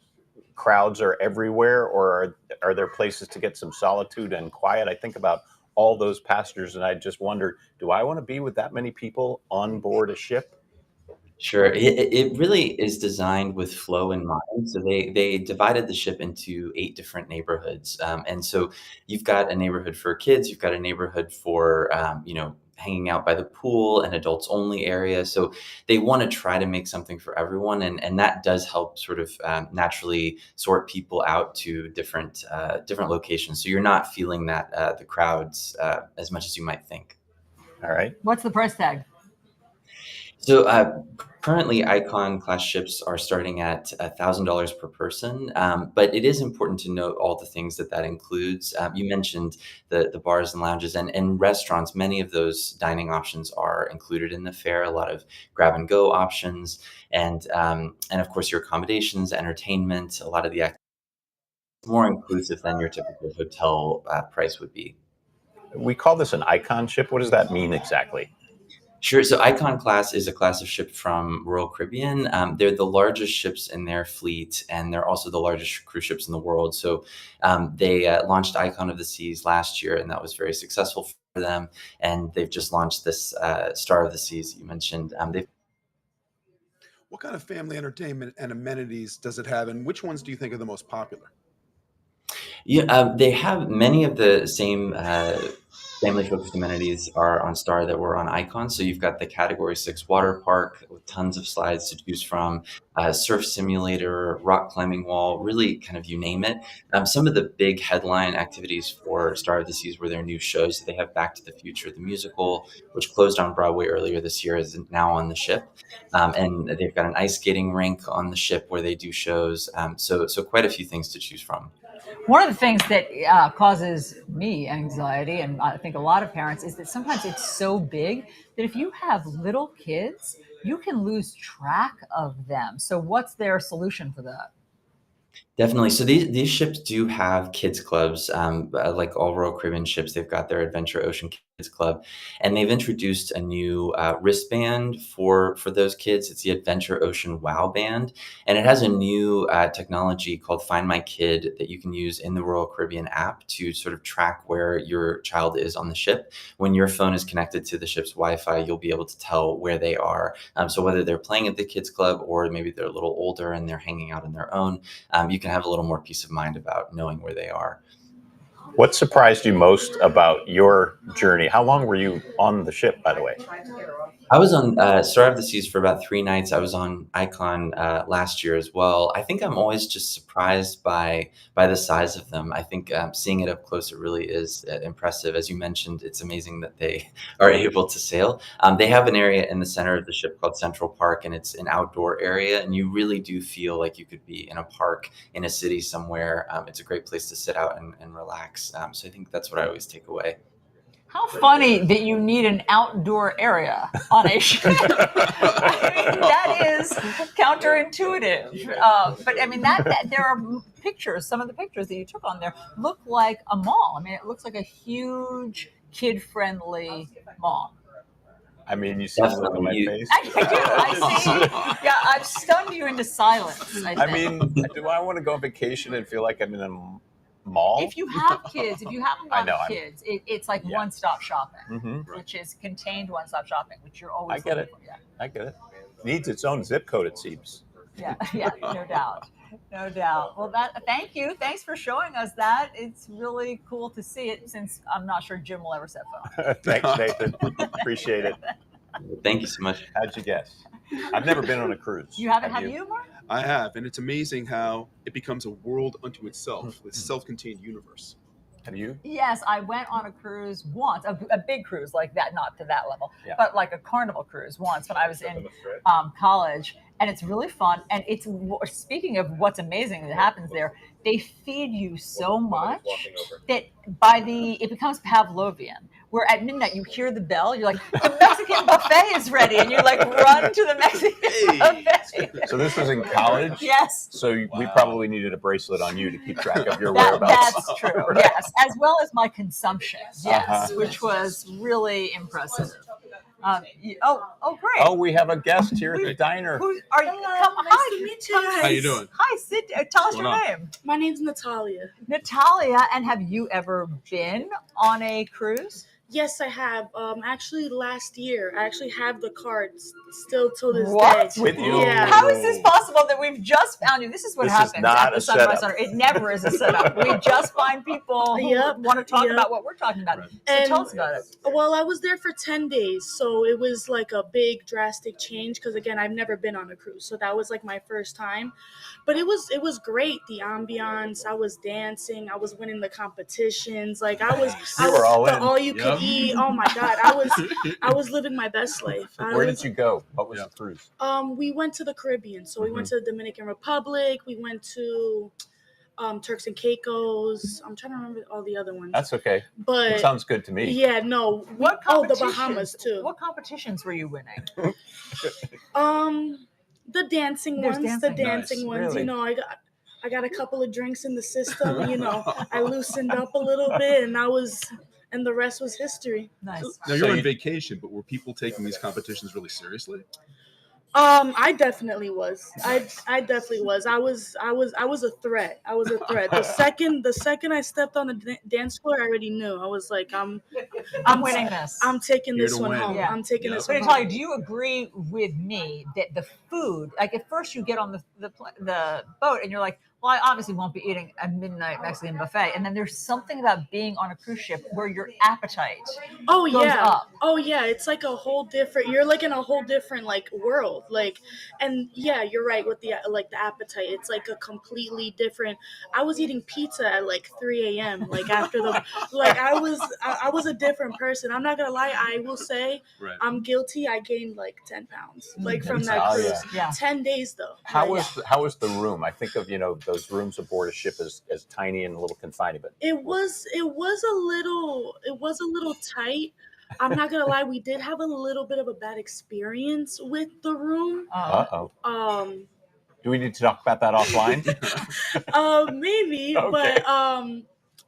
crowds are everywhere, or are there places to get some solitude and quiet? I think about all those passengers and I just wonder, do I want to be with that many people on board a ship? Sure. It really is designed with flow in mind. So they divided the ship into 8 different neighborhoods. And so you've got a neighborhood for kids, you've got a neighborhood for, hanging out by the pool, an adults only area. So they want to try to make something for everyone. And that does help sort of naturally sort people out to different locations. So you're not feeling that the crowds as much as you might think. All right. What's the price tag? So currently, Icon class ships are starting at $1,000 per person, but it is important to note all the things that includes. You mentioned the bars and lounges and restaurants. Many of those dining options are included in the fare. A lot of grab and go options, and of course your accommodations, entertainment. A lot of the activities more inclusive than your typical hotel price would be. We call this an Icon ship. What does that mean exactly? Sure. So Icon class is a class of ship from Royal Caribbean. They're the largest ships in their fleet, and they're also the largest cruise ships in the world. So they launched Icon of the Seas last year, and that was very successful for them. And they've just launched this Star of the Seas you mentioned. What kind of family entertainment and amenities does it have, and which ones do you think are the most popular? Yeah, they have many of the same family-focused amenities are on Star that were on Icon. So you've got the Category 6 water park with tons of slides to choose from, surf simulator, rock climbing wall, really kind of you name it. Some of the big headline activities for Star of the Seas were their new shows. They have Back to the Future, the musical, which closed on Broadway earlier this year, is now on the ship. And they've got an ice skating rink on the ship where they do shows. So quite a few things to choose from. One of the things that causes me anxiety, and I think a lot of parents, is that sometimes it's so big that if you have little kids, you can lose track of them. So what's their solution for that? Definitely. So these ships do have kids clubs, like all Royal Caribbean ships. They've got their Adventure Ocean Kids Club, and they've introduced a new wristband for those kids. It's the Adventure Ocean Wow Band, and it has a new technology called Find My Kid that you can use in the Royal Caribbean app to sort of track where your child is on the ship. When your phone is connected to the ship's Wi-Fi, you'll be able to tell where they are. So whether they're playing at the kids club or maybe they're a little older and they're hanging out on their own, you can have a little more peace of mind about knowing where they are. What surprised you most about your journey? How long were you on the ship, by the way? I was on Star of the Seas for about 3 nights. I was on Icon last year as well. I think I'm always just surprised by the size of them. I think seeing it up close, it really is impressive. As you mentioned, it's amazing that they are able to sail. They have an area in the center of the ship called Central Park, and it's an outdoor area, and you really do feel like you could be in a park in a city somewhere. It's a great place to sit out and relax. So I think that's what I always take away. How funny that you need an outdoor area on a ship. I mean, that is counterintuitive. But I mean, that there are pictures, some of the pictures that you took on there look like a mall. I mean, it looks like a huge kid-friendly mall. I mean, you see the look on my face. I do. I see. Yeah, I've stunned you into silence. I mean, do I want to go on vacation and feel like I'm in a mall? If you have kids, if you haven't got kids, it's like one-stop shopping, which is contained one-stop shopping, which you're always. I get it. I get it. It needs its own zip code, it seems. Yeah, no doubt. No doubt. Well, thank you. Thanks for showing us that. It's really cool to see it, since I'm not sure Jim will ever set foot. Thanks, Nathan. Appreciate it. Thank you so much. How'd you guess? I've never been on a cruise. You haven't? Have you, Mark? I have, and it's amazing how it becomes a world unto itself, this self-contained universe. Have you? Yes, I went on a cruise once, a big cruise like that, not to that level, but like a Carnival cruise once when I was in college. And it's really fun. And it's, speaking of what's amazing that happens there, they feed you so much that it becomes Pavlovian. Where at midnight you hear the bell, you're like, the Mexican buffet is ready, and you like run to the Mexican buffet. So this was in college? Yes. So we probably needed a bracelet on you to keep track of your whereabouts. That's true, yes. As well as my consumption, yes, which was really impressive. Great. Oh, we have a guest here at the diner. Who are you? Hi, to meet you. How you doing? Hi, sit. Tell us your name. My name's Natalia. Natalia, and have you ever been on a cruise? Yes, I have. Actually, last year, I actually have the cards still till this What? day. With you? Yeah. How is this possible that we've just found you? This is what happens at the Sunrise Center. It never is a setup. We just find people who want to talk about what we're talking about. Right. So tell us about it. Well, I was there for 10 days, so it was like a big drastic change because, again, I've never been on a cruise, so that was like my first time. But it was great. The ambiance, I was dancing, I was winning the competitions. Like I was all you could eat. Oh my God, I was living my best life. Where did you go? What was the cruise? We went to the Caribbean. So we went to the Dominican Republic. We went to Turks and Caicos. I'm trying to remember all the other ones. That's okay. But it sounds good to me. Yeah, no. The Bahamas too. What competitions were you winning? The dancing ones. The dancing ones. Really? You know, I got a couple of drinks in the system. You know, I loosened up a little bit, and the rest was history. Nice. Now you're on vacation, but were people taking these competitions really seriously? I definitely was. I definitely was. I was a threat. I was a threat. The second I stepped on the dance floor, I already knew. I was like, I'm winning this. I'm taking this one home. Yeah. I'm taking this but one Natalia, home. do you agree with me that the food, like at first you get on the boat and you're like, Well, I obviously won't be eating a midnight Mexican buffet. And then there's something about being on a cruise ship where your appetite goes up. Oh yeah, it's like a whole different. You're like in a whole different like world. Like, and yeah, you're right with the like the appetite. It's like a completely different. I was eating pizza at like 3 a.m. Like after the like I was a different person. I'm not gonna lie. I will say I'm guilty. I gained like 10 pounds like from that cruise. Yeah. 10 days though. How was the room? I think of those rooms aboard a ship as tiny and a little confining, but it was a little tight. I'm not gonna lie, we did have a little bit of a bad experience with the room. Do we need to talk about that offline? Maybe, Okay. but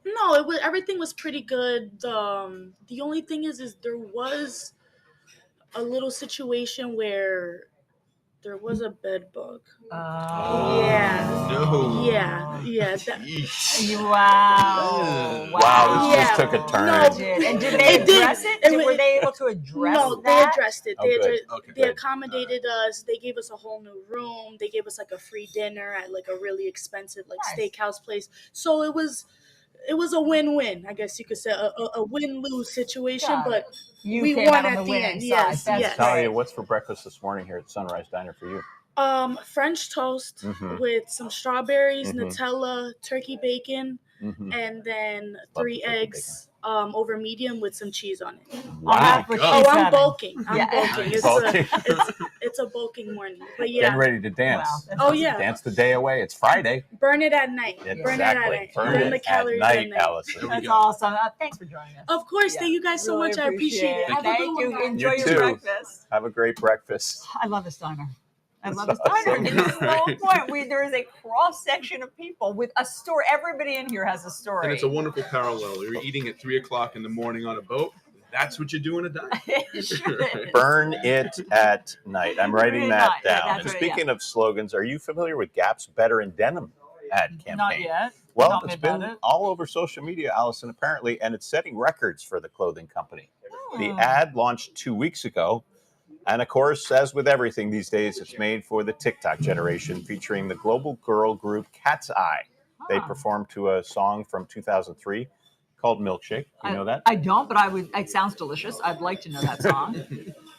no, it was everything was pretty good. The only thing is there was a little situation where there was a bed bug. Yeah. No. Yeah. Wow. Wow, this just took a turn. No, And did they address it? Were they able to address No, that? they addressed it. Oh, good. Okay, They good. accommodated us. They gave us a whole new room. They gave us like a free dinner at like a really expensive like steakhouse place. So it was a win-win, I guess you could say, a win-lose situation. But we came won out on at the the winning end. side. Yes, That's yes. Talia, what's for breakfast this morning here at Sunrise Diner for you? French toast with some strawberries, Nutella, turkey bacon, and then 3 eggs over medium with some cheese on it. Wow. I'm bulking. I'm bulking. Bulking. It's a bulking morning. But Getting ready to dance. Wow. Oh, yeah. Dance the day away. It's Friday. Burn it at night. Exactly. Burn it at night. Burn the calories at at night. Alisyn. That's awesome. Thanks for joining us. Of course. Thank you guys so Really much. I appreciate it. Have a Thank good you. one, guys. Enjoy You your too. breakfast. Have a great breakfast. I love this diner. And this is the whole point. There is a cross section of people with a story. Everybody in here has a story. And it's a wonderful parallel. You're eating at 3 o'clock in the morning on a boat. That's what you do in a diner. Burn it at night. I'm writing that down. And right, speaking of slogans, are you familiar with Gap's Better in Denim ad campaign? Not yet. Well, Tell me it's been about it. all over social media, Alisyn, apparently, and it's setting records for the clothing company. The ad launched 2 weeks ago. And of course, as with everything these days, it's made for the TikTok generation, featuring the global girl group Cat's Eye. They performed to a song from 2003 called Milkshake. Do you know that? I don't, but it sounds delicious. I'd like to know that song.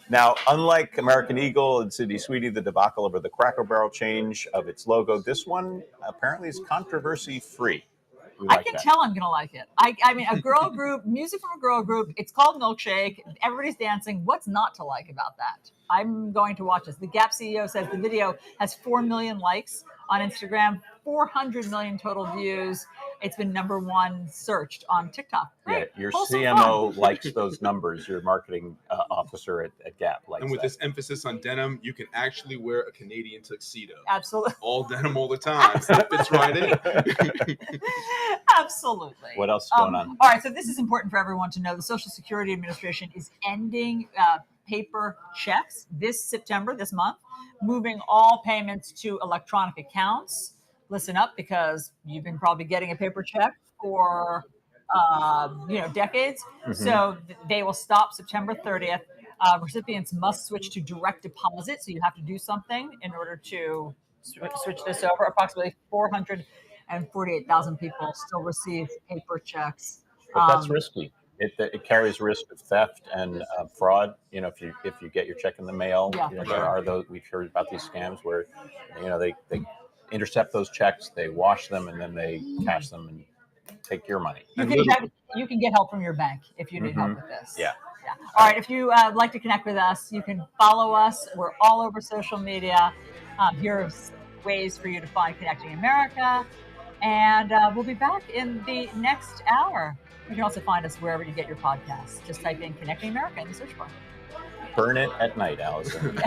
Now, unlike American Eagle and Sydney Sweetie, the debacle over the Cracker Barrel change of its logo, this one apparently is controversy-free. I can tell I'm going to like it. I mean, a girl group, music from a girl group, it's called Milkshake. Everybody's dancing. What's not to like about that? I'm going to watch this. The Gap CEO says the video has 4 million likes on Instagram, 400 million total views. It's been #1 searched on TikTok. Yeah, your CMO likes those numbers. Your marketing officer at Gap likes And with that. this emphasis on denim, you can actually wear a Canadian tuxedo. Absolutely. All denim all the time. It fits right in. Absolutely. What else is going on? All right, so this is important for everyone to know. The Social Security Administration is ending paper checks this September, this month, moving all payments to electronic accounts. Listen up, because you've been probably getting a paper check for decades. So they will stop September 30th. Recipients must switch to direct deposit, so you have to do something in order to switch this over. Approximately 448,000 people still receive paper checks. But that's risky. It carries risk of theft and fraud. If you get your check in the mail, there are those. We've heard about these scams where, they intercept those checks, they wash them, and then they cash them and take your money. You can get help from your bank if you need help with this. Yeah. All right. If you like to connect with us, you can follow us. We're all over social media. Here's ways for you to find Connecting America. And we'll be back in the next hour. You can also find us wherever you get your podcasts. Just type in Connecting America in the search bar. Burn it at night, Alisyn.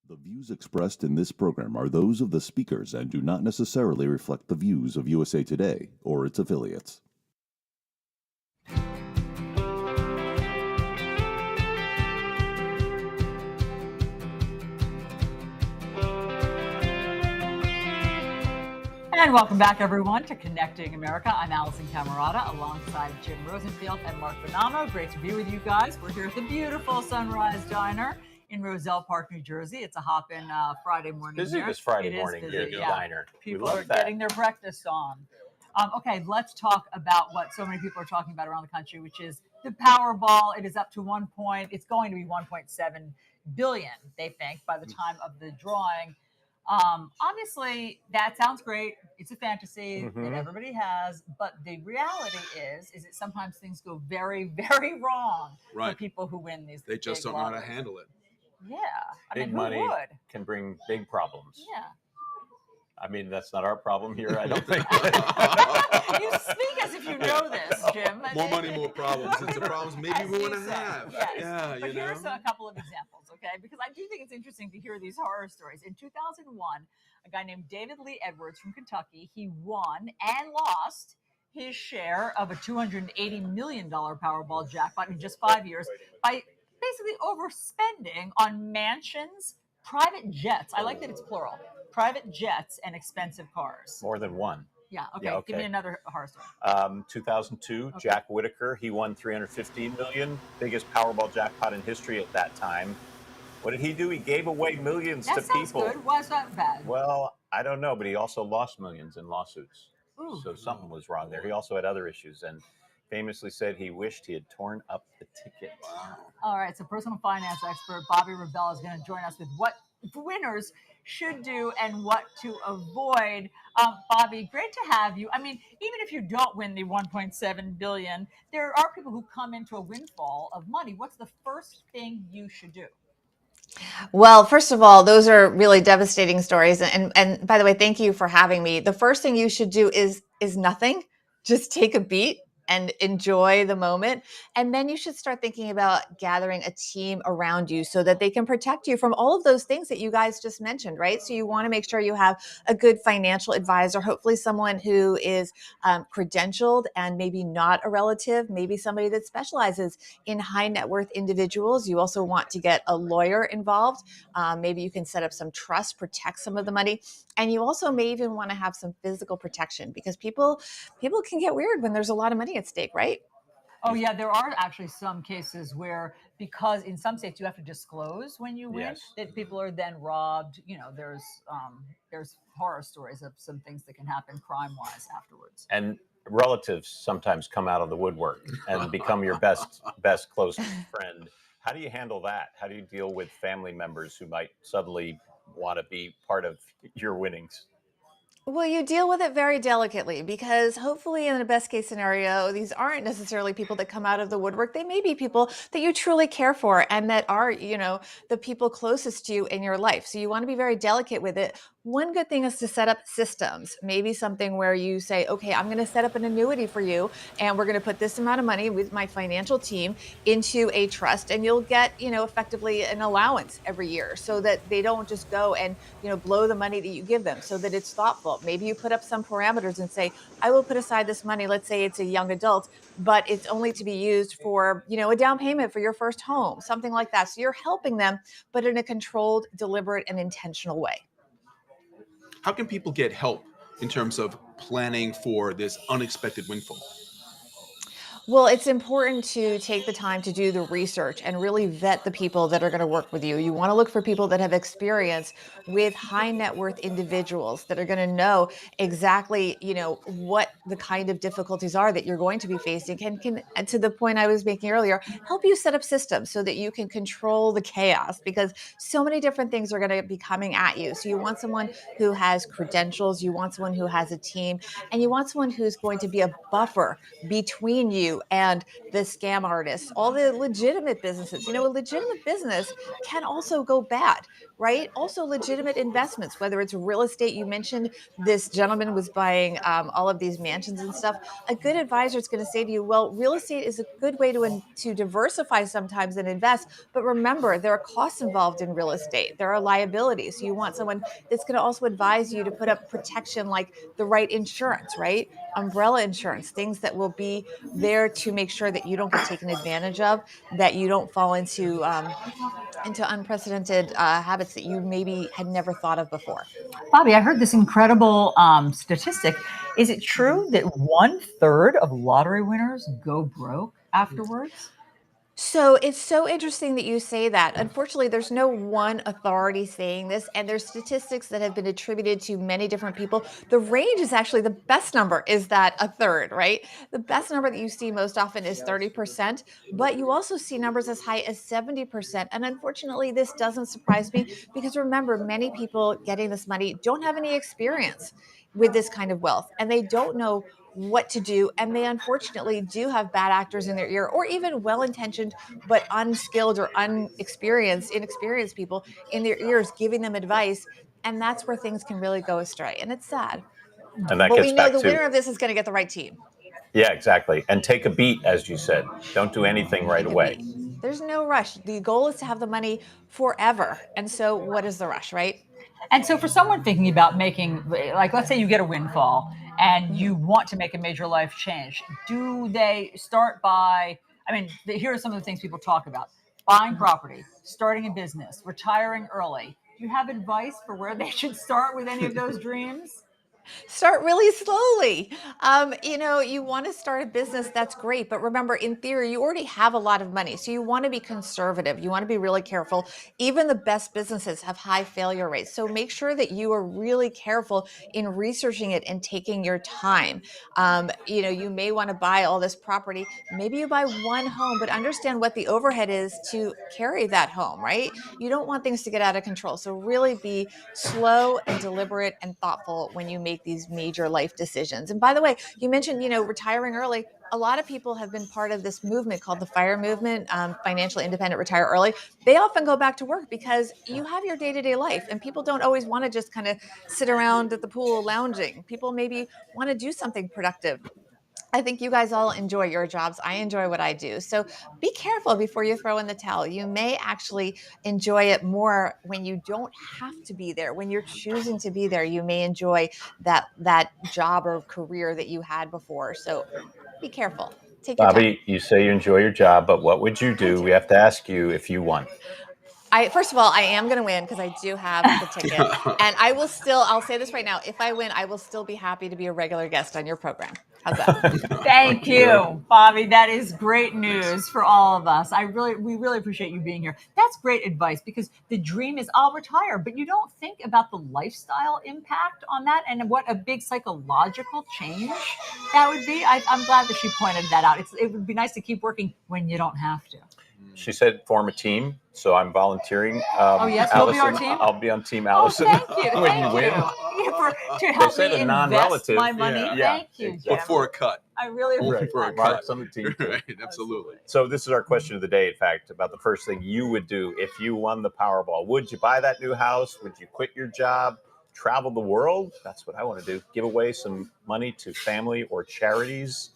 The views expressed in this program are those of the speakers and do not necessarily reflect the views of USA Today or its affiliates. And welcome back, everyone, to Connecting America. I'm Alisyn Camerota, alongside Jim Rosenfield and Mark Bonanno. Great to be with you guys. We're here at the beautiful Sunrise Diner in Roselle Park, New Jersey. It's a hop-in Friday morning. Busy here. this Friday It morning here at the yeah. diner. People are getting their breakfast on. Okay, let's talk about what so many people are talking about around the country, which is the Powerball. It is up to it's going to be 1.7 billion, they think, by the time of the drawing. Obviously, that sounds great. It's a fantasy that everybody has, but the reality is that sometimes things go very, very wrong for people who win these. They just don't know how to handle it. Yeah, Big money can bring big problems. Yeah. I mean, that's not our problem here, I don't think. You speak as if you know this, Jim. More money, more problems. It's the problems maybe we want to have. Yes. Yeah, but here's a couple of examples, okay? Because I do think it's interesting to hear these horror stories. In 2001, a guy named David Lee Edwards from Kentucky, he won and lost his share of a $280 million Powerball jackpot in just 5 years by basically overspending on mansions, private jets. I like that it's plural. Private jets and expensive cars. More than one. Yeah. Okay. Give me another horror story. 2002, Jack Whitaker, he won $315 million, biggest Powerball jackpot in history at that time. What did he do? He gave away millions to people. That sounds good. Why is that bad? Well, I don't know, but he also lost millions in lawsuits. Ooh. So something was wrong there. He also had other issues and famously said he wished he had torn up the ticket. Wow. All right. So personal finance expert Bobby Rebell is going to join us with what winners should do and what to avoid. Bobby, great to have you. I mean, even if you don't win the 1.7 billion, there are people who come into a windfall of money. What's the first thing you should do? Well, first of all, those are really devastating stories. And by the way, thank you for having me. The first thing you should do is nothing. Just take a beat and enjoy the moment. And then you should start thinking about gathering a team around you so that they can protect you from all of those things that you guys just mentioned, right? So you want to make sure you have a good financial advisor, hopefully someone who is credentialed and maybe not a relative, maybe somebody that specializes in high net worth individuals. You also want to get a lawyer involved. Maybe you can set up some trust, protect some of the money. And you also may even want to have some physical protection because people can get weird when there's a lot of money at stake, right? Oh, yeah. There are actually some cases where, because in some states you have to disclose when you win, that people are then robbed. You know, there's horror stories of some things that can happen crime-wise afterwards. And relatives sometimes come out of the woodwork and become your best close friend. How do you handle that? How do you deal with family members who might suddenly want to be part of your winnings? Well, you deal with it very delicately because hopefully in the best case scenario, these aren't necessarily people that come out of the woodwork. They may be people that you truly care for and that are, the people closest to you in your life. So you want to be very delicate with it. One good thing is to set up systems, maybe something where you say, okay, I'm going to set up an annuity for you and we're going to put this amount of money with my financial team into a trust and you'll get, effectively an allowance every year so that they don't just go and, blow the money that you give them, so that it's thoughtful. Maybe you put up some parameters and say, I will put aside this money. Let's say it's a young adult, but it's only to be used for, a down payment for your first home, something like that. So you're helping them, but in a controlled, deliberate, and intentional way. How can people get help in terms of planning for this unexpected windfall? Well, it's important to take the time to do the research and really vet the people that are going to work with you. You want to look for people that have experience with high net worth individuals that are going to know exactly, what the kind of difficulties are that you're going to be facing and can, to the point I was making earlier, help you set up systems so that you can control the chaos because so many different things are going to be coming at you. So you want someone who has credentials, you want someone who has a team, and you want someone who's going to be a buffer between you and the scam artists, all the legitimate businesses. A legitimate business can also go bad, right? Also legitimate investments, whether it's real estate. You mentioned this gentleman was buying all of these mansions and stuff. A good advisor is going to say to you, well, real estate is a good way to diversify sometimes and invest. But remember, there are costs involved in real estate. There are liabilities. So you want someone that's going to also advise you to put up protection like the right insurance, right? Umbrella insurance, things that will be there to make sure that you don't get taken advantage of, that you don't fall into unprecedented habits that you maybe had never thought of before. Bobby, I heard this incredible statistic. Is it true that 1/3 of lottery winners go broke afterwards? So it's so interesting that you say that. Unfortunately, there's no one authority saying this, and there's statistics that have been attributed to many different people. The range is actually the best number is that a third, right? The best number that you see most often is 30%, but you also see numbers as high as 70%. And unfortunately, this doesn't surprise me because remember, many people getting this money don't have any experience with this kind of wealth, and they don't know what to do. And they unfortunately do have bad actors in their ear, or even well-intentioned but unskilled or inexperienced people in their ears giving them advice. And that's where things can really go astray. And it's sad. And that But gets we know back the to, winner of this is going to get the right team. yeah, exactly. And take a beat, as you said. Don't do anything right away. There's no rush. The goal is to have the money forever. And so what is the rush, right? And so for someone thinking about making, like, let's say you get a windfall and you want to make a major life change, do they start by, I mean, here are some of the things people talk about: buying property, starting a business, retiring early. Do you have advice for where they should start with any of those dreams? Start really slowly. You want to start a business, that's great. But remember, in theory, you already have a lot of money. So you want to be conservative. You want to be really careful. Even the best businesses have high failure rates. So make sure that you are really careful in researching it and taking your time. You may want to buy all this property. Maybe you buy one home, but understand what the overhead is to carry that home, right? You don't want things to get out of control. So really be slow and deliberate and thoughtful when you make these major life decisions. And by the way, you mentioned, retiring early. A lot of people have been part of this movement called the FIRE movement, financially independent, retire early. They often go back to work because you have your day-to-day life and people don't always want to just kind of sit around at the pool lounging. People maybe want to do something productive. I think you guys all enjoy your jobs. I enjoy what I do. So be careful before you throw in the towel. You may actually enjoy it more when you don't have to be there. When you're choosing to be there, you may enjoy that job or career that you had before. So be careful. Take your time. Bobby, you say you enjoy your job, but what would you do? We have to ask you if you won. First of all, I am going to win because I do have the ticket. And I'll say this right now. If I win, I will still be happy to be a regular guest on your program. How's that? Thank you, Bobby. That is great news for all of us. We really appreciate you being here. That's great advice because the dream is I'll retire, but you don't think about the lifestyle impact on that and what a big psychological change that would be. I'm glad that she pointed that out. It would be nice to keep working when you don't have to. She said form a team, so I'm volunteering. Oh, yes, you'll be our Alisyn, team? I'll be on Team Alisyn. Oh, thank you. when you win. To help me invest non-relative. my money. Yeah. Thank you, But for a cut. I really appreciate For a that. cut. On the team. Right, absolutely. So this is our question of the day, in fact, about the first thing you would do if you won the Powerball. Would you buy that new house? Would you quit your job? Travel the world? That's what I want to do. Give away some money to family or charities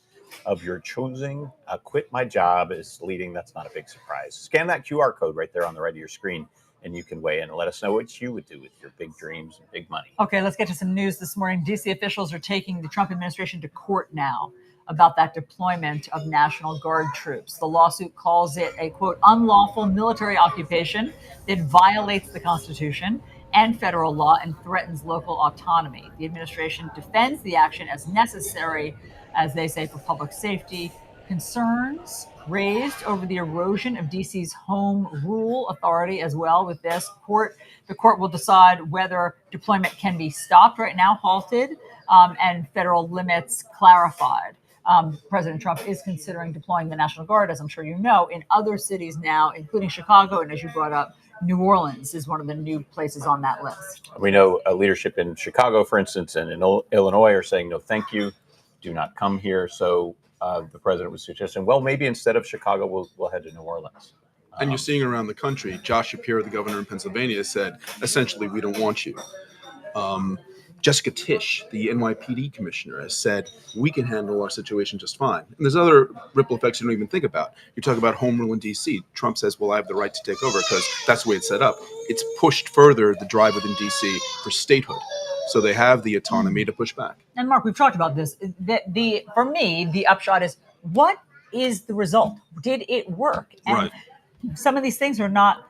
of your choosing. Quit my job is leading. That's not a big surprise. Scan that QR code right there on the right of your screen, and you can weigh in and let us know what you would do with your big dreams and big money. Okay, let's get to some news this morning. D.C. officials are taking the Trump administration to court now about that deployment of National Guard troops. The lawsuit calls it a, quote, unlawful military occupation that violates the Constitution and federal law and threatens local autonomy. The administration defends the action as necessary, as they say, for public safety. Concerns raised over the erosion of DC's home rule authority as well with this court. The court will decide whether deployment can be stopped right now, halted, and federal limits clarified. President Trump is considering deploying the National Guard, as I'm sure you know, in other cities now, including Chicago. And as you brought up, New Orleans is one of the new places on that list. We know leadership in Chicago, for instance, and in Illinois are saying, no, thank you. Do not come here. So the president was suggesting, well, maybe instead of Chicago, we'll head to New Orleans. And you're seeing around the country, Josh Shapiro, the governor in Pennsylvania, said, essentially, we don't want you. Jessica Tisch, the NYPD commissioner, has said, we can handle our situation just fine. And there's other ripple effects you don't even think about. You talk about home rule in D.C. Trump says, well, I have the right to take over because that's the way it's set up. It's pushed further the drive within D.C. for statehood. So they have the autonomy to push back. And Mark, we've talked about this. For me, the upshot is, what is the result? Did it work? And some of these things are not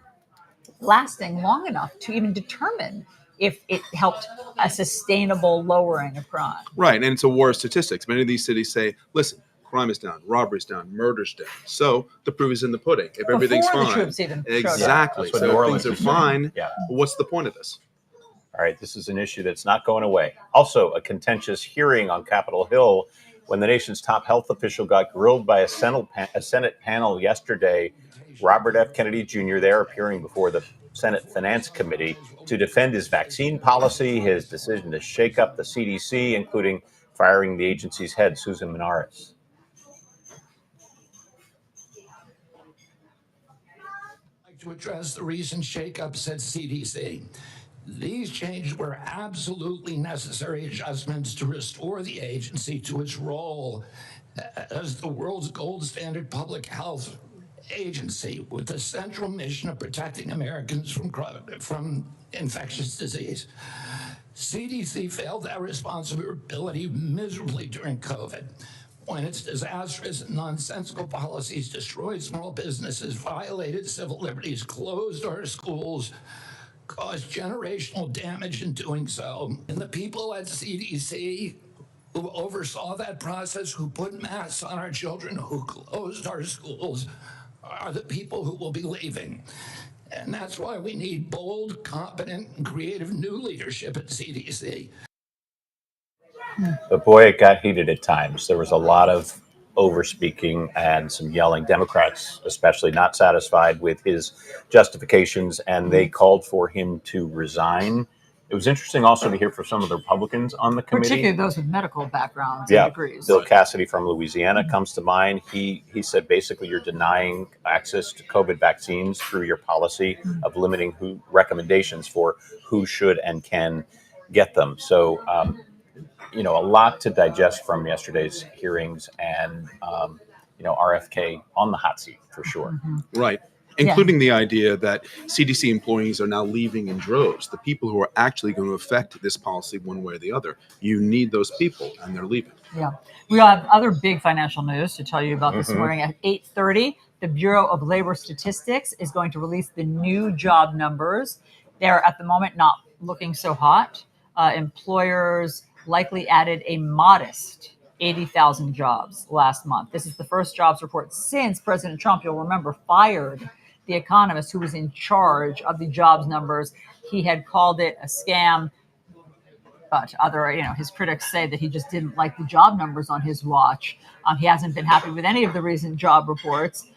lasting long enough to even determine if it helped a sustainable lowering of crime. Right, and it's a war of statistics. Many of these cities say, listen, crime is down, robbery's down, murder's down. So the proof is in the pudding. If everything's fine, the troops even exactly. Yeah, so if things are fine, what's the point of this? All right, this is an issue that's not going away. Also, a contentious hearing on Capitol Hill when the nation's top health official got grilled by a Senate panel yesterday. Robert F. Kennedy Jr. there appearing before the Senate Finance Committee to defend his vaccine policy, his decision to shake up the CDC, including firing the agency's head, Susan Minaris. I'd like to address the recent shakeups at CDC. These changes were absolutely necessary adjustments to restore the agency to its role as the world's gold standard public health agency with the central mission of protecting Americans from infectious disease. CDC failed that responsibility miserably during COVID, when its disastrous and nonsensical policies destroyed small businesses, violated civil liberties, closed our schools, caused generational damage in doing so. And the people at CDC who oversaw that process, who put masks on our children, who closed our schools, are the people who will be leaving. And that's why we need bold, competent, and creative new leadership at CDC. But boy, it got heated at times. There was a lot of over-speaking and some yelling. Democrats, especially, not satisfied with his justifications, and they called for him to resign. It was interesting also to hear from some of the Republicans on the committee. Particularly those with medical backgrounds and degrees. Bill Cassidy from Louisiana comes to mind. He said basically you're denying access to COVID vaccines through your policy of limiting recommendations for who should and can get them. So, a lot to digest from yesterday's hearings, and RFK on the hot seat for sure. Right. Including the idea that CDC employees are now leaving in droves. The people who are actually going to affect this policy one way or the other. You need those people, and they're leaving. Yeah. We have other big financial news to tell you about this morning. At 8:30, the Bureau of Labor Statistics is going to release the new job numbers. They're at the moment not looking so hot. Employers likely added a modest 80,000 jobs last month. This is the first jobs report since President Trump, you'll remember, fired the economist who was in charge of the jobs numbers. He had called it a scam, but his critics say that he just didn't like the job numbers on his watch. He hasn't been happy with any of the recent job reports.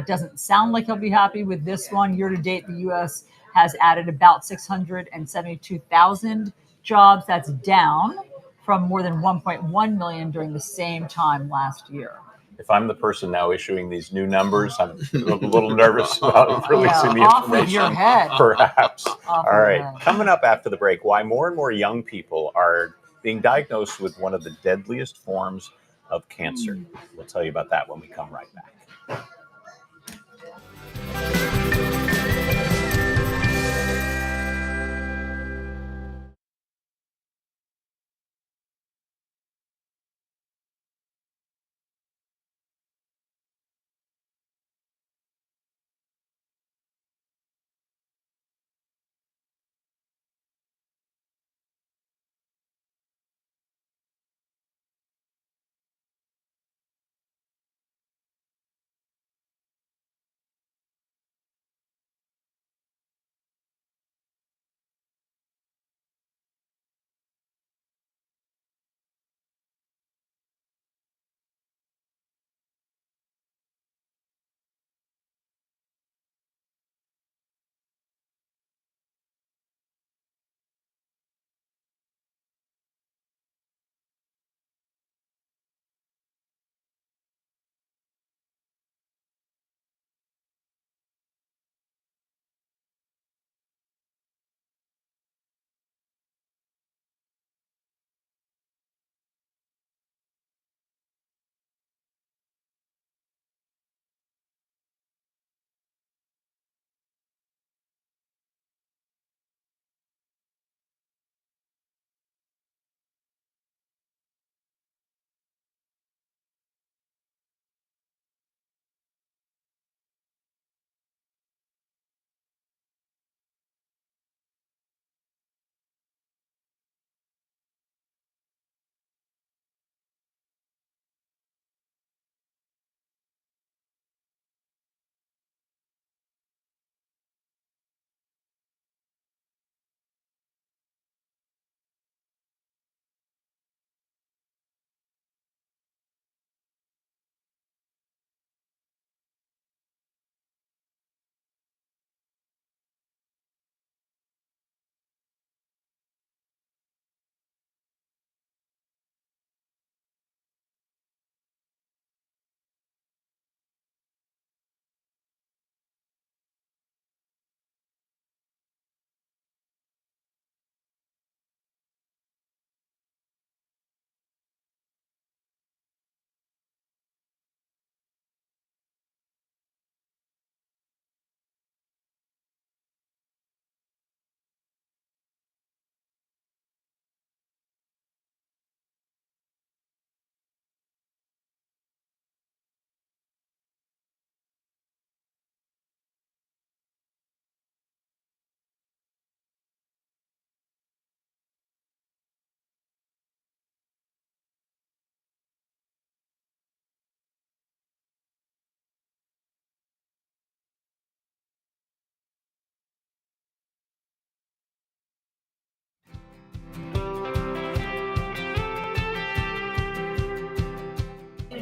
Doesn't sound like he'll be happy with this one. Year to date, the U.S. has added about 672,000 jobs. That's down from more than 1.1 million during the same time last year. If I'm the person now issuing these new numbers, I'm a little nervous about releasing the off information. With your head. Perhaps. Off All right. Head. Coming up after the break, why more and more young people are being diagnosed with one of the deadliest forms of cancer. We'll tell you about that when we come right back.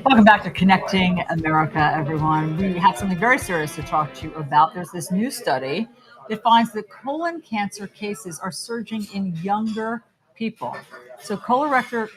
Welcome back to Connecting America, everyone. We have something very serious to talk to you about. There's this new study that finds that colon cancer cases are surging in younger people. So colorectal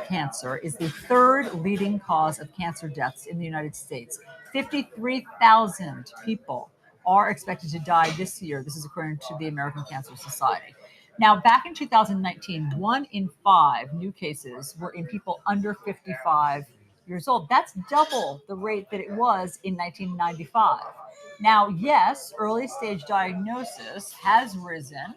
cancer is the third leading cause of cancer deaths in the United States. 53,000 people are expected to die this year. This is according to the American Cancer Society. Now, back in 2019, 1 in 5 new cases were in people under 55 years old. That's double the rate that it was in 1995. Now, yes, early stage diagnosis has risen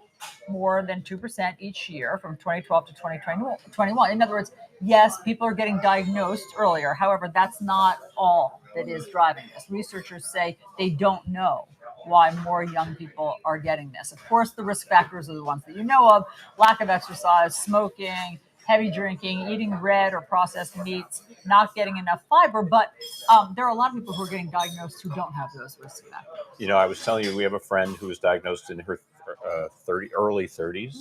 more than 2% each year from 2012 to 2021. In other words, yes, people are getting diagnosed earlier. However, that's not all that is driving this. Researchers say they don't know why more young people are getting this. Of course, the risk factors are the ones that you know of: lack of exercise, smoking, heavy drinking, eating red or processed meats, not getting enough fiber. But there are a lot of people who are getting diagnosed who don't have those risk factors. You know, I was telling you, we have a friend who was diagnosed in her early 30s.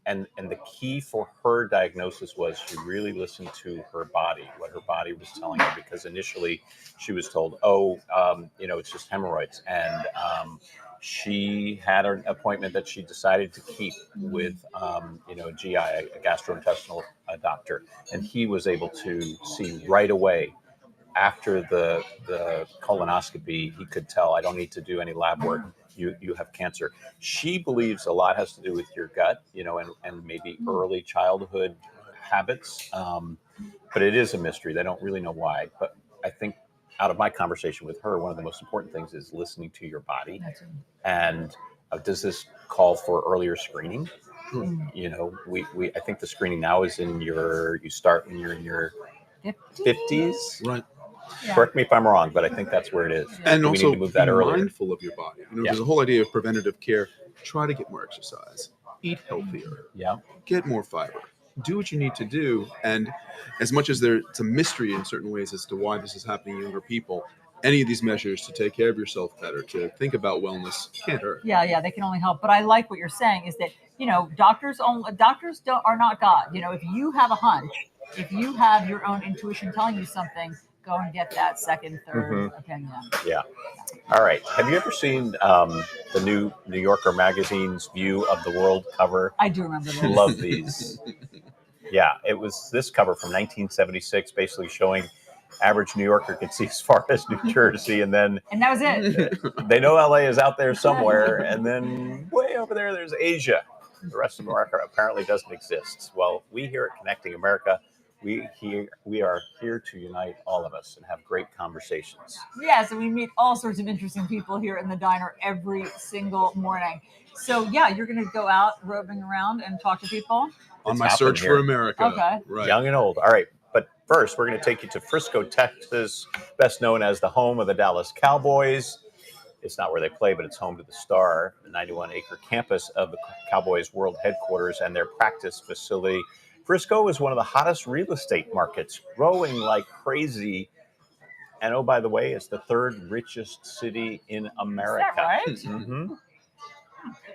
And the key for her diagnosis was she really listened to her body, what her body was telling her, because initially she was told, it's just hemorrhoids. And she had an appointment that she decided to keep with, a GI, a gastrointestinal doctor. And he was able to see right away after the colonoscopy, he could tell, I don't need to do any lab work. You have cancer. She believes a lot has to do with your gut, and maybe early childhood habits. But it is a mystery. They don't really know why. But I think out of my conversation with her, one of the most important things is listening to your body. And does this call for earlier screening? I think the screening now is you start when you're in your 50s. Right. Yeah. Correct me if I'm wrong, but I think that's where it is. And we also need to move that be earlier. mindful of your body. There's a whole idea of preventative care. Try to get more exercise. Eat healthier. Yeah. Get more fiber. Do what you need to do. And as much as it's a mystery in certain ways as to why this is happening in younger people, any of these measures to take care of yourself better, to think about wellness, can't hurt. Yeah, they can only help. But I like what you're saying is that, doctors are not God. If you have a hunch, if you have your own intuition telling you something, go and get that second, third opinion. Yeah. All right. Have you ever seen the new New Yorker magazine's View of the World cover? I do remember this. Love these. Yeah, it was this cover from 1976, basically showing average New Yorker could see as far as New Jersey, and that was it. They know LA is out there somewhere, and then way over there's Asia. The rest of America apparently doesn't exist. Well, we here at Connecting America, we are here to unite all of us and have great conversations. Yes, and we meet all sorts of interesting people here in the diner every single morning. So yeah, you're going to go out roving around and talk to people? On my search for America. Okay. Right. Young and old. All right. But first, we're going to take you to Frisco, Texas, best known as the home of the Dallas Cowboys. It's not where they play, but it's home to the Star, the 91-acre campus of the Cowboys World Headquarters and their practice facility. Frisco is one of the hottest real estate markets, growing like crazy. And oh, by the way, it's the third richest city in America. Is that right? Mm-hmm.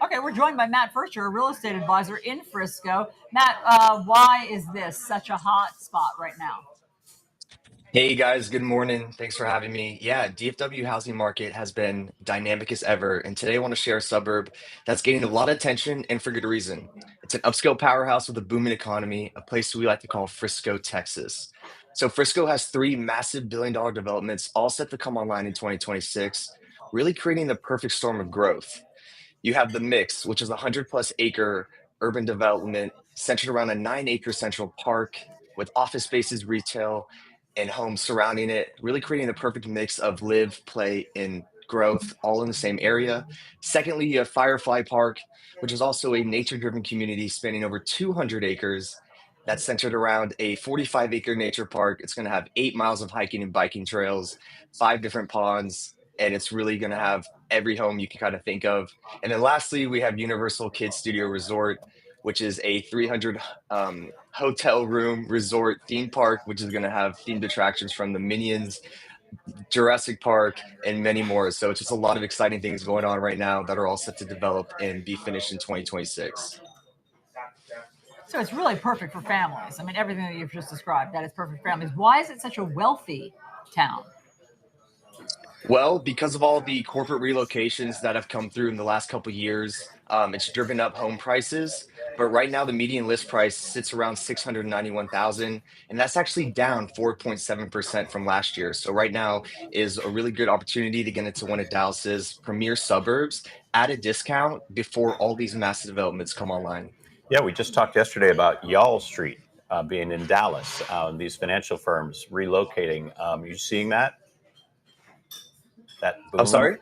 Okay, we're joined by Matt Furcher, a real estate advisor in Frisco. Matt, why is this such a hot spot right now? Hey guys, good morning. Thanks for having me. Yeah, DFW housing market has been dynamic as ever. And today I want to share a suburb that's getting a lot of attention and for good reason. It's an upscale powerhouse with a booming economy, a place we like to call Frisco, Texas. So Frisco has 3 massive billion-dollar developments all set to come online in 2026, really creating the perfect storm of growth. You have the Mix, which is a 100+ acre urban development centered around a 9-acre central park with office spaces, retail, and homes surrounding it, really creating the perfect mix of live, play, and growth all in the same area. Secondly, you have Firefly Park, which is also a nature-driven community spanning over 200 acres that's centered around a 45-acre nature park. It's going to have 8 miles of hiking and biking trails, 5 different ponds, and it's really going to have every home you can kind of think of. And then lastly, we have Universal Kids Studio Resort, which is a 300 hotel room resort theme park, which is going to have themed attractions from the Minions, Jurassic Park, and many more. So it's just a lot of exciting things going on right now that are all set to develop and be finished in 2026. So it's really perfect for families. I mean, everything that you've just described, that is perfect for families. Why is it such a wealthy town? Well, because of all the corporate relocations that have come through in the last couple of years, it's driven up home prices. But right now, the median list price sits around 691,000, and that's actually down 4.7% from last year. So right now is a really good opportunity to get into one of Dallas's premier suburbs at a discount before all these massive developments come online. Yeah, we just talked yesterday about Y'all Street being in Dallas. These financial firms relocating. You seeing that I'm boom? sorry?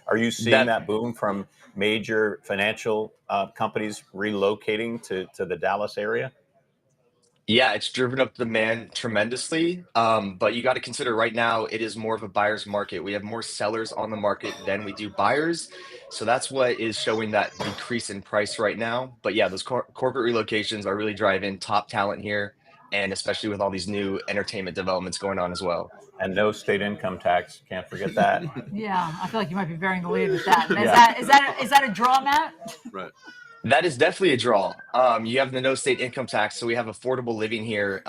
Are you seeing That that boom from major financial companies relocating to the Dallas area? Yeah, it's driven up demand tremendously. But you got to consider right now it is more of a buyer's market. We have more sellers on the market than we do buyers. So that's what is showing that decrease in price right now. But yeah, those corporate relocations are really driving top talent here, and especially with all these new entertainment developments going on as well. And no state income tax. Can't forget that. Yeah, I feel like you might be bearing the lead with that. Yeah. Is that a draw, Matt? Right. That is definitely a draw. You have the no state income tax, so we have affordable living here.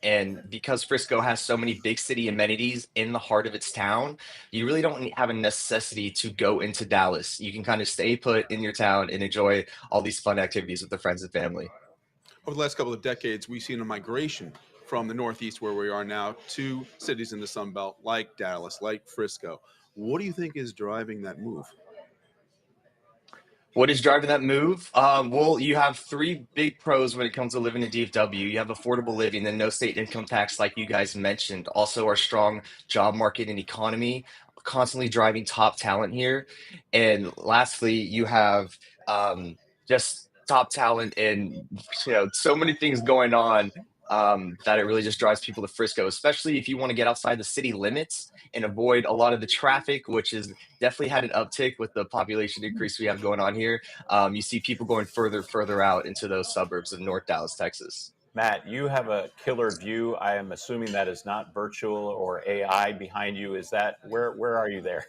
And because Frisco has so many big city amenities in the heart of its town, you really don't have a necessity to go into Dallas. You can kind of stay put in your town and enjoy all these fun activities with the friends and family. Over the last couple of decades, we've seen a migration from the Northeast, where we are now, to cities in the Sun Belt like Dallas, like Frisco. What do you think is driving that move? What is driving that move? Well, you have three big pros when it comes to living in DFW. You have affordable living, then no state income tax, like you guys mentioned. Also, our strong job market and economy, constantly driving top talent here. And lastly, you have just top talent and so many things going on that it really just drives people to Frisco, especially if you want to get outside the city limits and avoid a lot of the traffic, which is definitely had an uptick with the population increase we have going on here. You see people going further out into those suburbs of North Dallas, Texas. Matt, you have a killer view. I am assuming that is not virtual or AI behind you. Is that where are you there?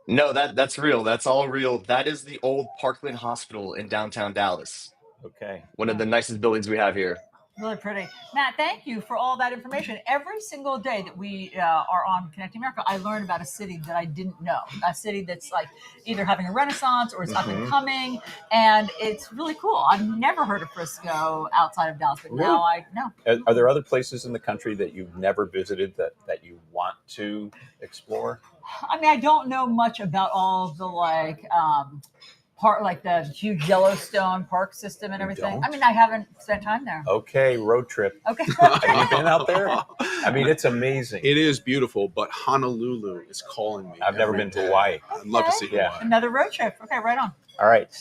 No, that's real. That's all real. That is the old Parkland Hospital in downtown Dallas. Okay. One of the nicest buildings we have here. Really pretty. Matt, thank you for all that information. Every single day that we are on Connecting America, I learn about a city that I didn't know, a city that's like either having a renaissance or is up and coming. And it's really cool. I've never heard of Frisco outside of Dallas, but now I know. Are there other places in the country that you've never visited that you want to explore? I mean, I don't know much about all of the like the huge Yellowstone park system and everything. I mean, I haven't spent time there. Okay, road trip. Okay. Have you been out there? I mean, it's amazing. It is beautiful, but Honolulu is calling me. I've never been to Hawaii. I'd love to see Hawaii. Another road trip. Okay, right on. All right.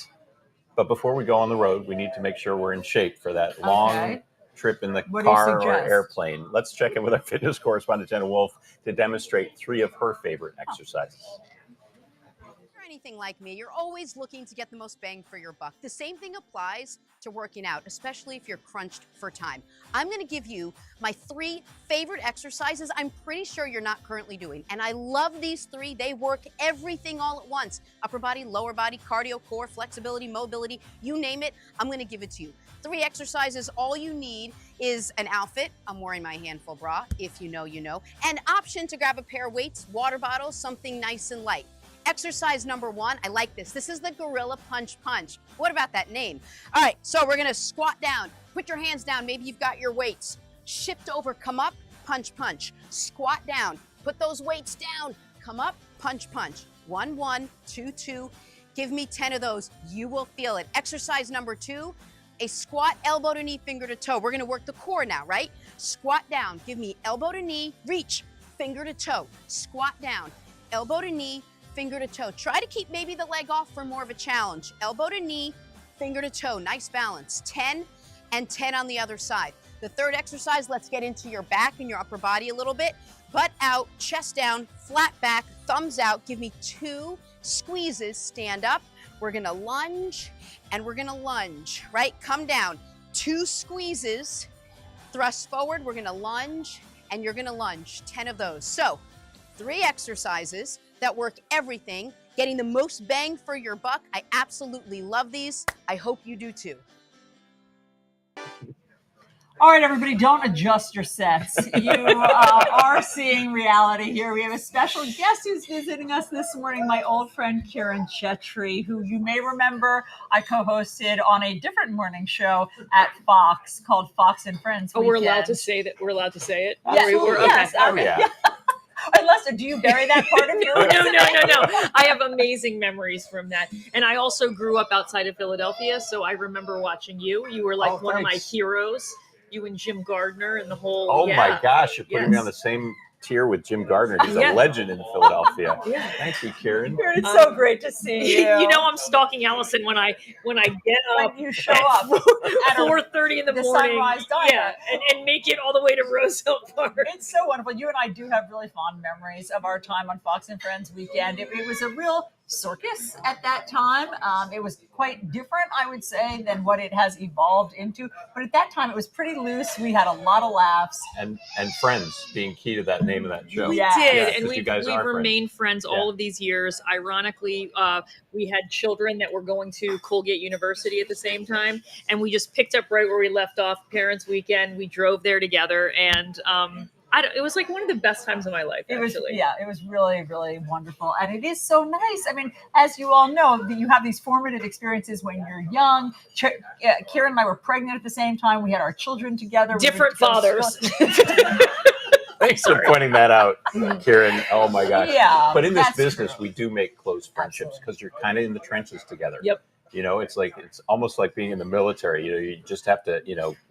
But before we go on the road, we need to make sure we're in shape for that long trip in the car or airplane. Let's check in with our fitness correspondent, Jenna Wolf, to demonstrate 3 of her favorite exercises. Anything like me, you're always looking to get the most bang for your buck. The same thing applies to working out, especially if you're crunched for time. I'm going to give you my 3 favorite exercises I'm pretty sure you're not currently doing. And I love these 3. They work everything all at once. Upper body, lower body, cardio, core, flexibility, mobility, you name it, I'm going to give it to you. 3 exercises, all you need is an outfit. I'm wearing my handful bra, if you know, you know. An option to grab a pair of weights, water bottles, something nice and light. Exercise number 1, I like this. This is the Gorilla Punch Punch. What about that name? All right, so we're gonna squat down. Put your hands down, maybe you've got your weights. Shift over, come up, punch, punch. Squat down, put those weights down, come up, punch, punch. 1, 1, 2, 2. Give me 10 of those, you will feel it. Exercise number 2, a squat, elbow to knee, finger to toe. We're gonna work the core now, right? Squat down, give me elbow to knee, reach, finger to toe. Squat down, elbow to knee, finger to toe. Try to keep maybe the leg off for more of a challenge. Elbow to knee, finger to toe. Nice balance. 10 and 10 on the other side. The third exercise, let's get into your back and your upper body a little bit. Butt out, chest down, flat back, thumbs out. Give me 2 squeezes. Stand up. We're gonna lunge and we're gonna lunge, right? Come down. 2 squeezes. Thrust forward. We're gonna lunge and you're gonna lunge. 10 of those. So 3 exercises that work everything, getting the most bang for your buck. I absolutely love these. I hope you do too. All right, everybody, don't adjust your sets. You are seeing reality here. We have a special guest who's visiting us this morning, my old friend Karen Chetry, who you may remember I co-hosted on a different morning show at Fox called Fox and Friends Weekend. We're allowed to say that. We're allowed to say it. Yes, yes. Okay. Yeah. Unless, do you bury that part of your No. I have amazing memories from that. And I also grew up outside of Philadelphia, so I remember watching you. You were like one of my heroes. You and Jim Gardner and the whole. Oh my gosh, you're putting me on the same tier with Jim Gardner. He's a legend in Philadelphia. Thank you, Karen. It's so great to see you. You know I'm stalking Alisyn when I get up. When you show up at 4:30 in the morning. Sunrise Diner. Yeah, and make it all the way to Rosenfield Park. It's so wonderful. You and I do have really fond memories of our time on Fox and Friends Weekend. It was a real circus at that time. It was quite different, I would say, than what it has evolved into. But at that time, it was pretty loose. We had a lot of laughs. And Friends being key to that name of that show. We did, and we've remained friends all of these years. Ironically, we had children that were going to Colgate University at the same time, and we just picked up right where we left off. Parents' Weekend, we drove there together, and it was like one of the best times of my life. It was really, really wonderful. And it is so nice. I mean, as you all know, you have these formative experiences when you're young. Karen and I were pregnant at the same time. We had our children together. Different fathers. Thanks for pointing that out, Karen. Oh my gosh. Yeah. But in this business, we do make close friendships because you're kind of in the trenches together. Yep. You know, it's almost like being in the military. You know, you just have to,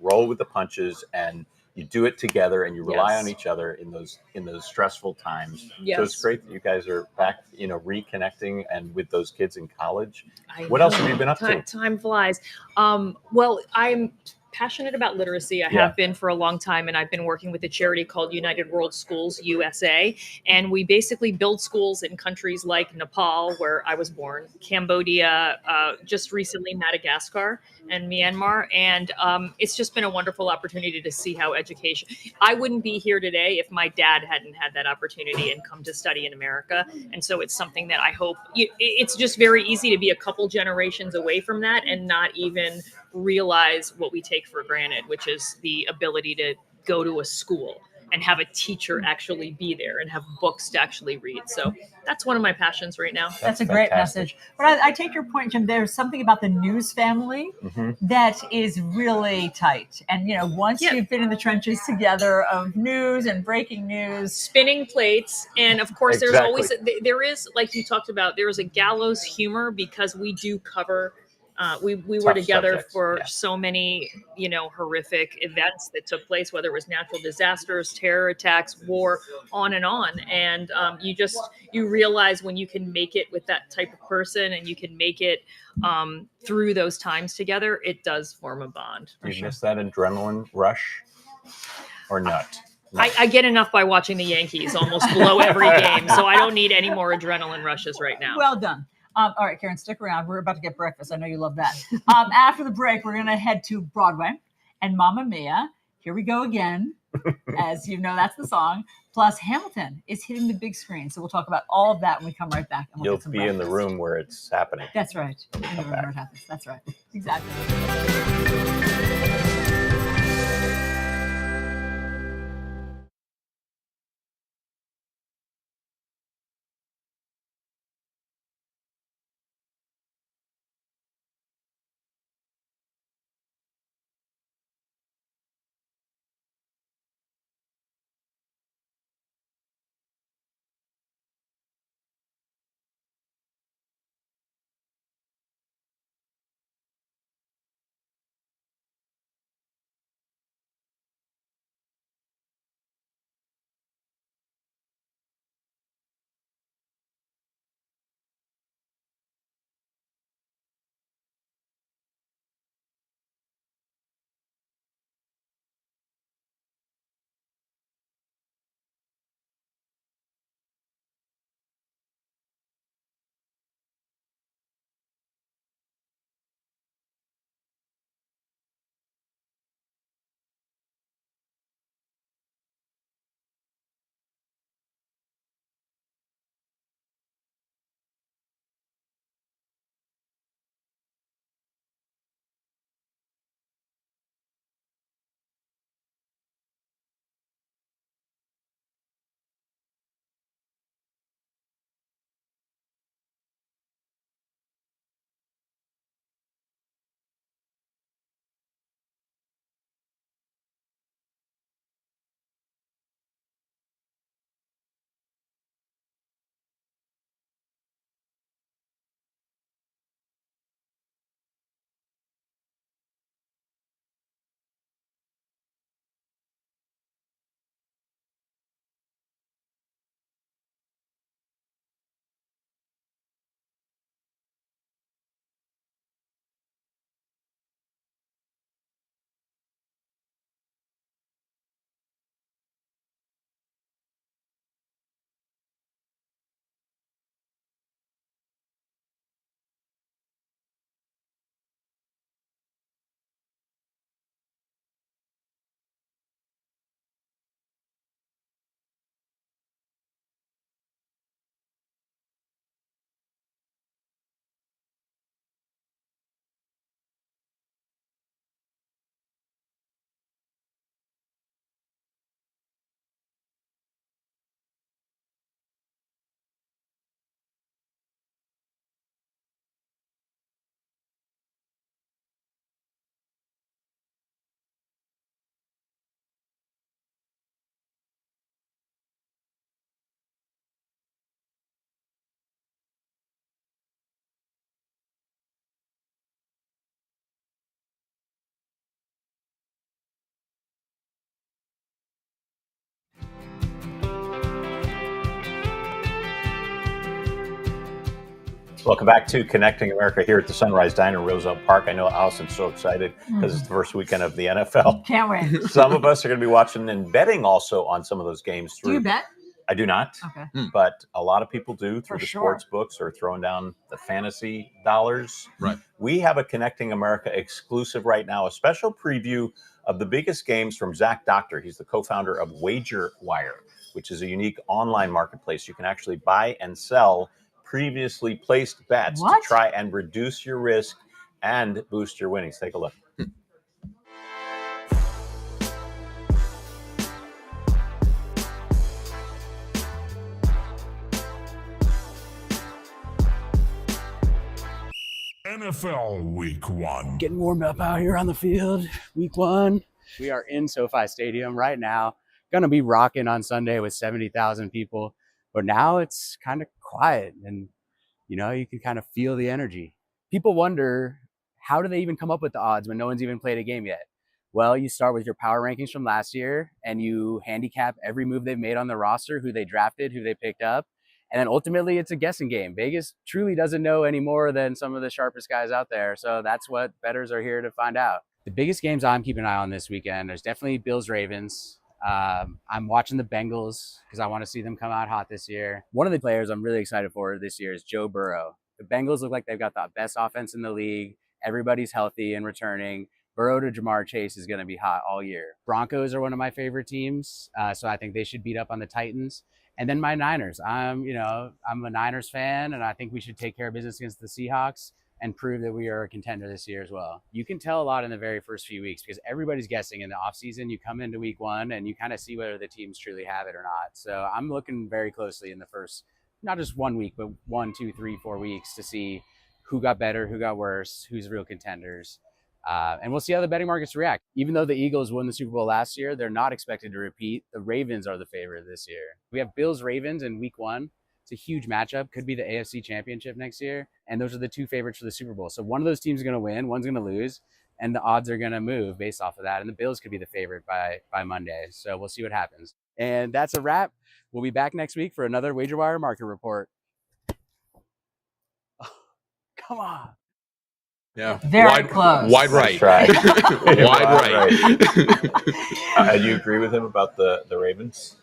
roll with the punches, and you do it together, and you rely on each other in those stressful times. Yes. So it's great that you guys are back, reconnecting and with those kids in college. What else have you been up to? Time flies. Well, I'm passionate about literacy. I have been for a long time, and I've been working with a charity called United World Schools USA, and we basically build schools in countries like Nepal, where I was born, Cambodia, just recently Madagascar and Myanmar, and it's just been a wonderful opportunity to see how education. I wouldn't be here today if my dad hadn't had that opportunity and come to study in America, and so it's something that I hope. It's just very easy to be a couple generations away from that and not even realize what we take for granted, which is the ability to go to a school and have a teacher actually be there and have books to actually read. So that's one of my passions right now. That's a great message. But I take your point, Jim. There's something about the news family that is really tight. And, once you've been in the trenches together of news and breaking news. Spinning plates. And of course, there's always, there is, like you talked about, there is a gallows humor because we do cover we were together subjects, for so many, horrific events that took place, whether it was natural disasters, terror attacks, war, on and on. And you realize when you can make it with that type of person and you can make it through those times together, it does form a bond. Do you miss that adrenaline rush or not? No. I get enough by watching the Yankees almost blow every game, so I don't need any more adrenaline rushes right now. Well done. All right, Karen, stick around. We're about to get breakfast. I know you love that. After the break, we're going to head to Broadway and Mamma Mia. Here we go again. As you know, that's the song. Plus, Hamilton is hitting the big screen. So we'll talk about all of that when we come right back. And we'll You'll be in the room where it's happening. That's right. In the room where it happens. That's right. Exactly. Welcome back to Connecting America here at the Sunrise Diner, Roosevelt Park. I know Alisyn's so excited because it's the first weekend of the NFL. Can't wait. Some of us are going to be watching and betting also on some of those games. Do you bet? I do not. Okay. But a lot of people do through For the sure. sports books or throwing down the fantasy dollars. Right. We have a Connecting America exclusive right now, a special preview of the biggest games from Zach Doctor. He's the co-founder of Wager Wire, which is a unique online marketplace. You can actually buy and sell previously placed bets to try and reduce your risk and boost your winnings. Take a look. NFL Week 1. Getting warmed up out here on the field. Week 1. We are in SoFi Stadium right now. Going to be rocking on Sunday with 70,000 people. But now it's kind of quiet and, you know, you can kind of feel the energy. People wonder, how do they even come up with the odds when no one's even played a game yet? Well, you start with your power rankings from last year and you handicap every move they've made on the roster, who they drafted, who they picked up. And then ultimately, it's a guessing game. Vegas truly doesn't know any more than some of the sharpest guys out there. So that's what bettors are here to find out. The biggest games I'm keeping an eye on this weekend, there's definitely Bills-Ravens. I'm watching the Bengals because I want to see them come out hot this year. One of the players I'm really excited for this year is Joe Burrow. The Bengals look like they've got the best offense in the league. Everybody's healthy and returning. Burrow to Jamar Chase is going to be hot all year. Broncos are one of my favorite teams, so I think they should beat up on the Titans. And then my Niners. I'm a Niners fan, and I think we should take care of business against the Seahawks and prove that we are a contender this year as well. You can tell a lot in the very first few weeks because everybody's guessing in the offseason. You come into week 1 and you kind of see whether the teams truly have it or not. So I'm looking very closely in the first, not just 1 week, but 1, 2, 3, 4 weeks to see who got better, who got worse, who's real contenders. And we'll see how the betting markets react. Even though the Eagles won the Super Bowl last year, they're not expected to repeat. The Ravens are the favorite this year. We have Bills-Ravens in week 1. It's a huge matchup. Could be the AFC Championship next year. And those are the two favorites for the Super Bowl. So one of those teams is going to win, one's going to lose, and the odds are going to move based off of that. And the Bills could be the favorite by Monday. So we'll see what happens. And that's a wrap. We'll be back next week for another Wager Wire Market Report. Oh, come on. Yeah, very close. Wide right. Wide right. Do you agree with him about the Ravens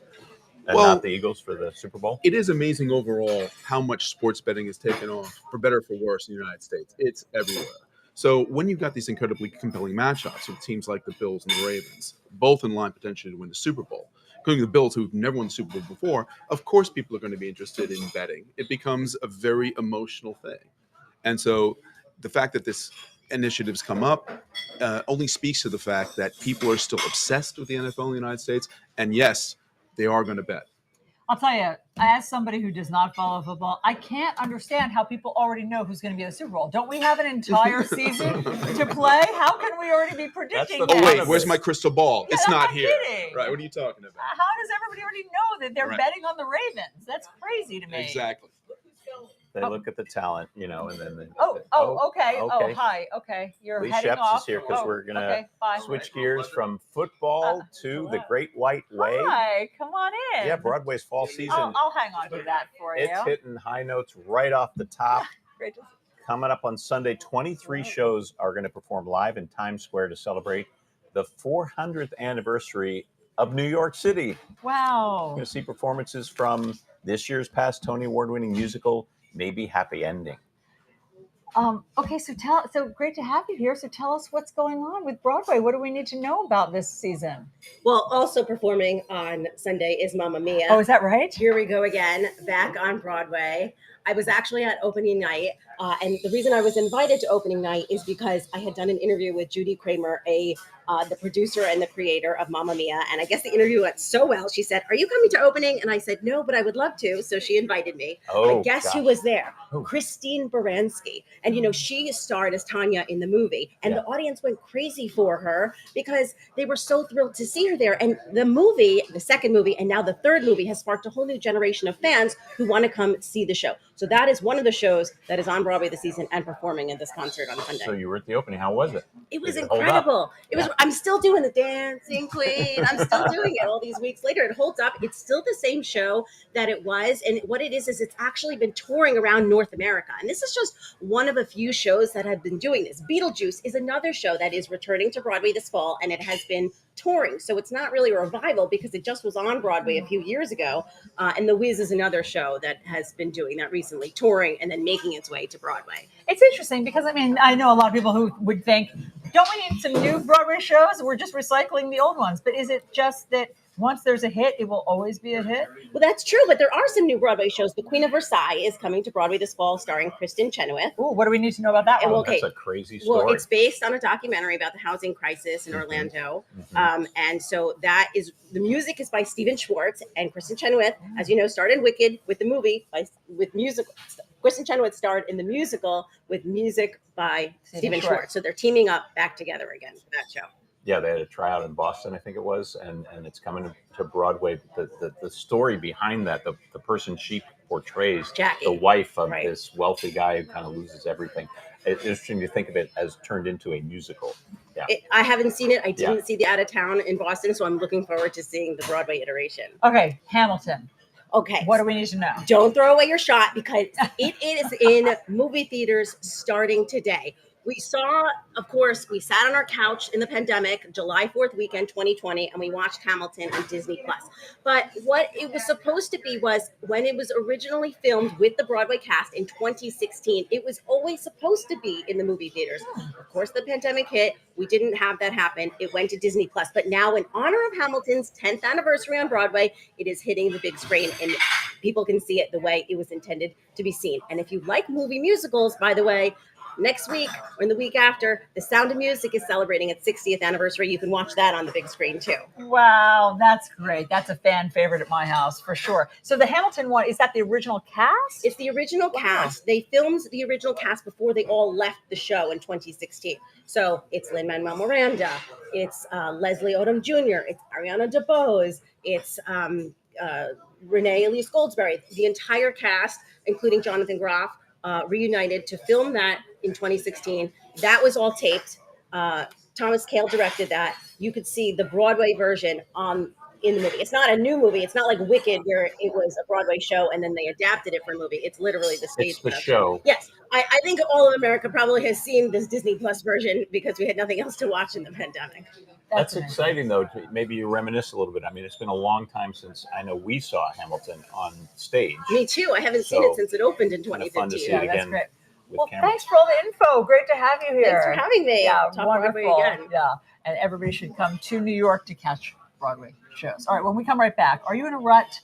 and not the Eagles for the Super Bowl? It is amazing overall how much sports betting has taken off, for better or for worse, in the United States. It's everywhere. So when you've got these incredibly compelling matchups with teams like the Bills and the Ravens, both in line potentially to win the Super Bowl, including the Bills who've never won the Super Bowl before, of course people are going to be interested in betting. It becomes a very emotional thing. And so the fact that this initiatives come up only speaks to the fact that people are still obsessed with the NFL in the United States. And yes, they are going to bet. I'll tell you, as somebody who does not follow football, I can't understand how people already know who's going to be in the Super Bowl. Don't we have an entire season to play? How can we already be predicting that? Oh, wait, where's my crystal ball? Yeah, it's not here. Kidding. Right, what are you talking about? How does everybody already know that they're betting on the Ravens? That's crazy to me. Exactly. They look at the talent, you know, and then they... Okay. Oh, hi. Okay. You're Lee heading Sheps off. is here because we're going to switch gears from football to the Great White Way. Hi, come on in. Yeah, Broadway's fall season. I'll hang on to that for you. It's hitting high notes right off the top. Great to see. Coming up on Sunday, 23 shows are going to perform live in Times Square to celebrate the 400th anniversary of New York City. Wow. We're going to see performances from this year's past Tony Award-winning musical, Maybe Happy Ending. Okay, so great to have you here. So tell us what's going on with Broadway. What do we need to know about this season? Well, also performing on Sunday is Mamma Mia. Oh, is that right? Here we go again, back on Broadway. I was actually at opening night, and the reason I was invited to opening night is because I had done an interview with Judy Kramer, the producer and the creator of Mamma Mia, and I guess the interview went so well. She said, "Are you coming to opening?" And I said, "No, but I would love to." So she invited me. Oh, guess who was there? Christine Baranski, and she starred as Tanya in the movie, and the audience went crazy for her because they were so thrilled to see her there. And the movie, the second movie, and now the third movie has sparked a whole new generation of fans who want to come see the show. So that is one of the shows that is on Broadway this season and performing in this concert on Sunday. So you were at the opening. How was it? It was Did it hold up? incredible. It was. I'm still doing the dancing queen. I'm still doing it all these weeks later. It holds up. It's still the same show that it was. And what it is it's actually been touring around North America. And this is just one of a few shows that have been doing this. Beetlejuice is another show that is returning to Broadway this fall, and it has been touring. So it's not really a revival because it just was on Broadway a few years ago. And The Wiz is another show that has been doing that recently, touring and then making its way to Broadway. It's interesting because, I mean, I know a lot of people who would think, don't we need some new Broadway shows? We're just recycling the old ones. But is it just that once there's a hit, it will always be a hit? Well, that's true, but there are some new Broadway shows. The Queen of Versailles is coming to Broadway this fall, starring Kristen Chenoweth. Ooh, what do we need to know about that one? That's a crazy story. Well, it's based on a documentary about the housing crisis in Orlando. And so that is, the music is by Stephen Schwartz, and Kristen Chenoweth, as you know, starred in Wicked with the movie, with music. Kristen Chenoweth starred in the musical with music by Stephen Schwartz. So they're teaming up back together again for that show. Yeah, they had a tryout in Boston, I think it was, and it's coming to Broadway. The story behind that, the person she portrays, Jackie, the wife of this wealthy guy who kind of loses everything. It's interesting to think of it as turned into a musical. Yeah, I haven't seen it. I didn't see the Out of Town in Boston, so I'm looking forward to seeing the Broadway iteration. Okay, Hamilton. Okay. What do we need to know? Don't throw away your shot because it is in movie theaters starting today. We saw, of course, we sat on our couch in the pandemic, July 4th weekend, 2020, and we watched Hamilton on Disney+. But what it was supposed to be was when it was originally filmed with the Broadway cast in 2016, it was always supposed to be in the movie theaters. Of course, the pandemic hit. We didn't have that happen. It went to Disney+. But now, in honor of Hamilton's 10th anniversary on Broadway, it is hitting the big screen, and people can see it the way it was intended to be seen. And if you like movie musicals, by the way, next week or in the week after, The Sound of Music is celebrating its 60th anniversary. You can watch that on the big screen too. Wow, that's great. That's a fan favorite at my house for sure. So the Hamilton one, is that the original cast? It's the original cast. They filmed the original cast before they all left the show in 2016. So it's Lin-Manuel Miranda, it's Leslie Odom Jr., it's Ariana DeBose, it's Renee Elise Goldsberry. The entire cast, including Jonathan Groff, reunited to film that in 2016. That was all taped. Thomas Kail directed that. You could see the Broadway version in the movie. It's not a new movie. It's not like Wicked, where it was a Broadway show and then they adapted it for a movie. It's literally the stage. It's the show. Yes, I think all of America probably has seen this Disney Plus version because we had nothing else to watch in the pandemic. That's exciting, though. Maybe you reminisce a little bit. I mean, it's been a long time since I know we saw Hamilton on stage. Me too. I haven't seen it since it opened in 2015. Fun to see it again. That's great. Well, Cameron. thanks for all the info. Great to have you here. Thanks for having me. Yeah, Talk wonderful. Broadway again. Yeah, and everybody should come to New York to catch Broadway shows. All right, when we come right back, are you in a rut?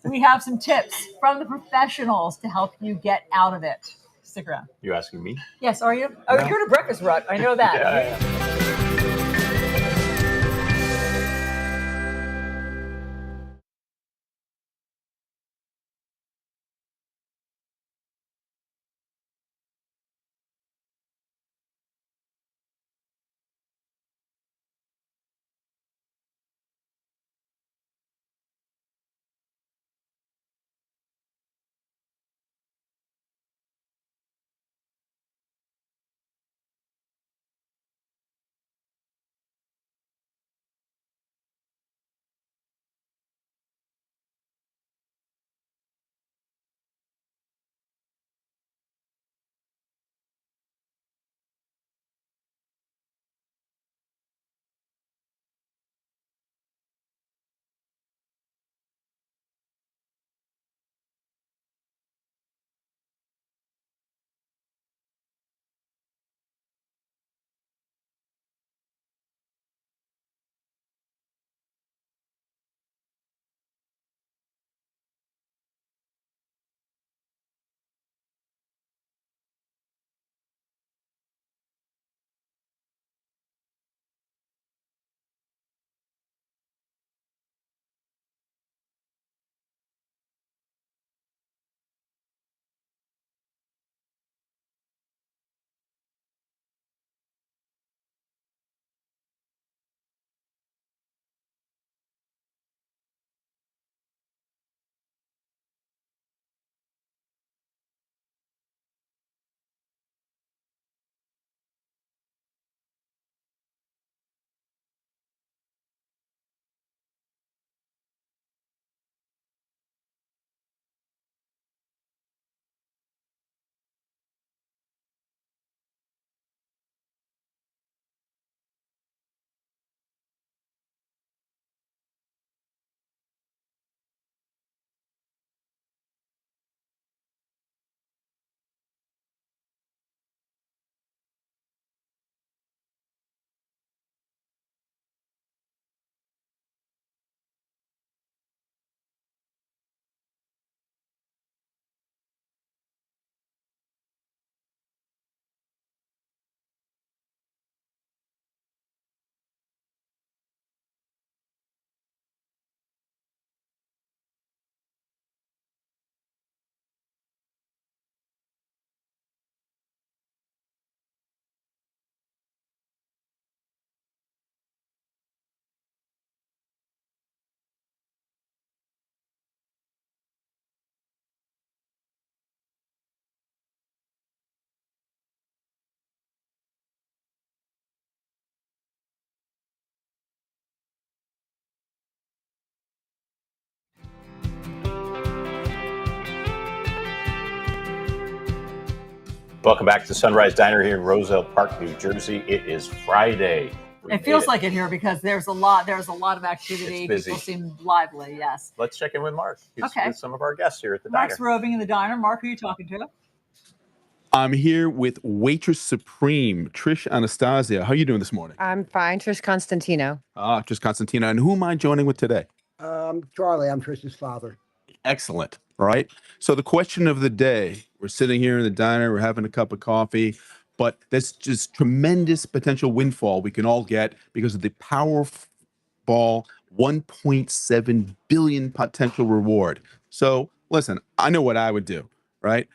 We have some tips from the professionals to help you get out of it. Stick around. You asking me? Yes, are you? Oh, No. you're in a breakfast rut. I know that. Yeah. Welcome back to Sunrise Diner here in Roselle Park, New Jersey. It is Friday. It feels like it here because there's a lot of activity. People seem lively. Yes. Let's check in with Mark. He's with some of our guests here at the Mark's diner. roving in the diner. Mark, who are you talking to? I'm here with Waitress Supreme, Trish Anastasia. How are you doing this morning? I'm fine. Trish Constantino. Trish Constantino. And who am I joining with today? Charlie, I'm Trish's father. Excellent. All right. So the question of the day, we're sitting here in the diner, we're having a cup of coffee, but there's just tremendous potential windfall we can all get because of the Powerball 1.7 billion potential reward. So listen, I know what I would do, right?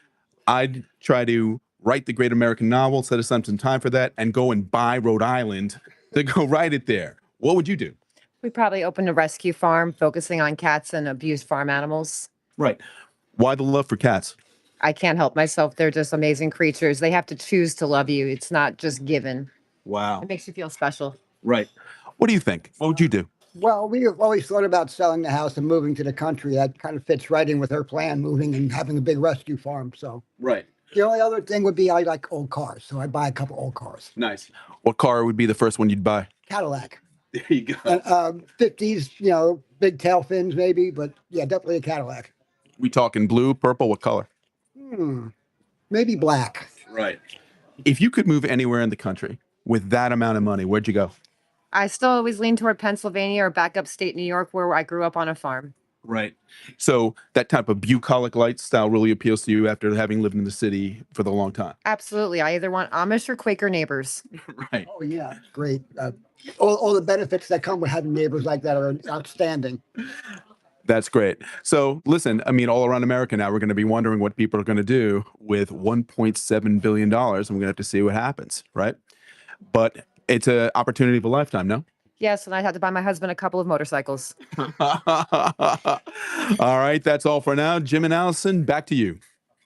I'd try to write the great American novel, set aside some time for that, and go and buy Rhode Island to go write it there. What would you do? We probably opened a rescue farm focusing on cats and abused farm animals. Right. Why the love for cats? I can't help myself. They're just amazing creatures. They have to choose to love you. It's not just given. Wow. It makes you feel special. Right. What do you think? What would you do? Well, we've always thought about selling the house and moving to the country. That kind of fits right in with her plan, moving and having a big rescue farm. So, right. The only other thing would be I like old cars, so I'd buy a couple old cars. Nice. What car would be the first one you'd buy? Cadillac. There you go. 50s, big tail fins maybe, but yeah, definitely a Cadillac. We talking blue, purple, what color? Maybe black. Right. If you could move anywhere in the country with that amount of money, where'd you go? I still always lean toward Pennsylvania or back upstate New York, where I grew up on a farm. Right. So that type of bucolic lifestyle really appeals to you after having lived in the city for the long time. Absolutely. I either want Amish or Quaker neighbors. Right. Oh, yeah. Great. All the benefits that come with having neighbors like that are outstanding. That's great. So listen, I mean, all around America now, we're going to be wondering what people are going to do with $1.7 billion. And we're going to have to see what happens, right? But it's an opportunity of a lifetime, no? Yes, and I'd have to buy my husband a couple of motorcycles. All right, that's all for now. Jim and Alisyn, back to you.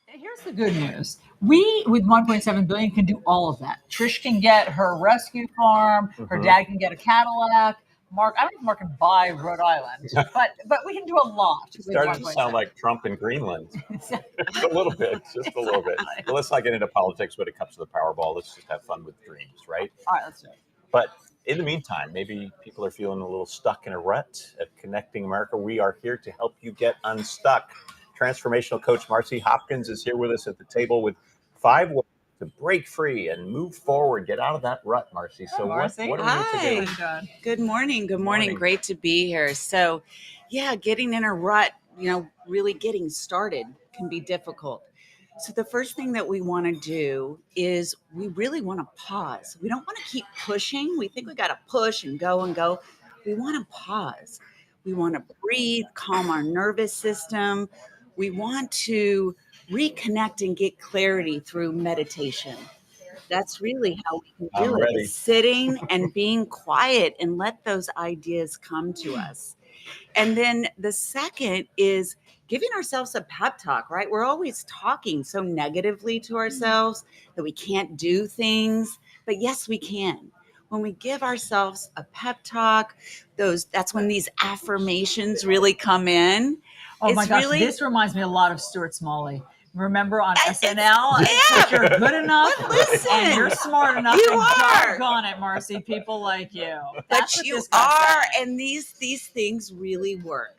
Here's the good news. We, with 1.7 billion, can do all of that. Trish can get her rescue farm. Her dad can get a Cadillac. Mark, I don't think Mark can buy Rhode Island, but we can do a lot. It started to sound like Trump in Greenland. A little bit, just a little bit. But let's not get into politics when it comes to the Powerball. Let's just have fun with dreams, right? All right, let's do it. But in the meantime, maybe people are feeling a little stuck in a rut. At Connecting America, we are here to help you get unstuck. Transformational coach Marcy Hopkins is here with us at the table with 5 ways to break free and move forward, get out of that rut, Marcy. So what do we need to do? Good morning. Good morning. Great to be here. So yeah, getting in a rut, really getting started can be difficult. So the first thing that we want to do is we really want to pause. We don't want to keep pushing. We think we got to push and go and go. We want to pause. We want to breathe, calm our nervous system. We want to reconnect and get clarity through meditation. That's really how we can do it. Sitting and being quiet and let those ideas come to us. And then the second is giving ourselves a pep talk, right? We're always talking so negatively to ourselves that we can't do things, but yes, we can. When we give ourselves a pep talk, that's when these affirmations really come in. Oh my gosh, this reminds me a lot of Stuart Smalley. Remember on SNL? That you're good enough and you're smart enough. You and are. Doggone it, Marcy. People like you. But you are, and these things really work.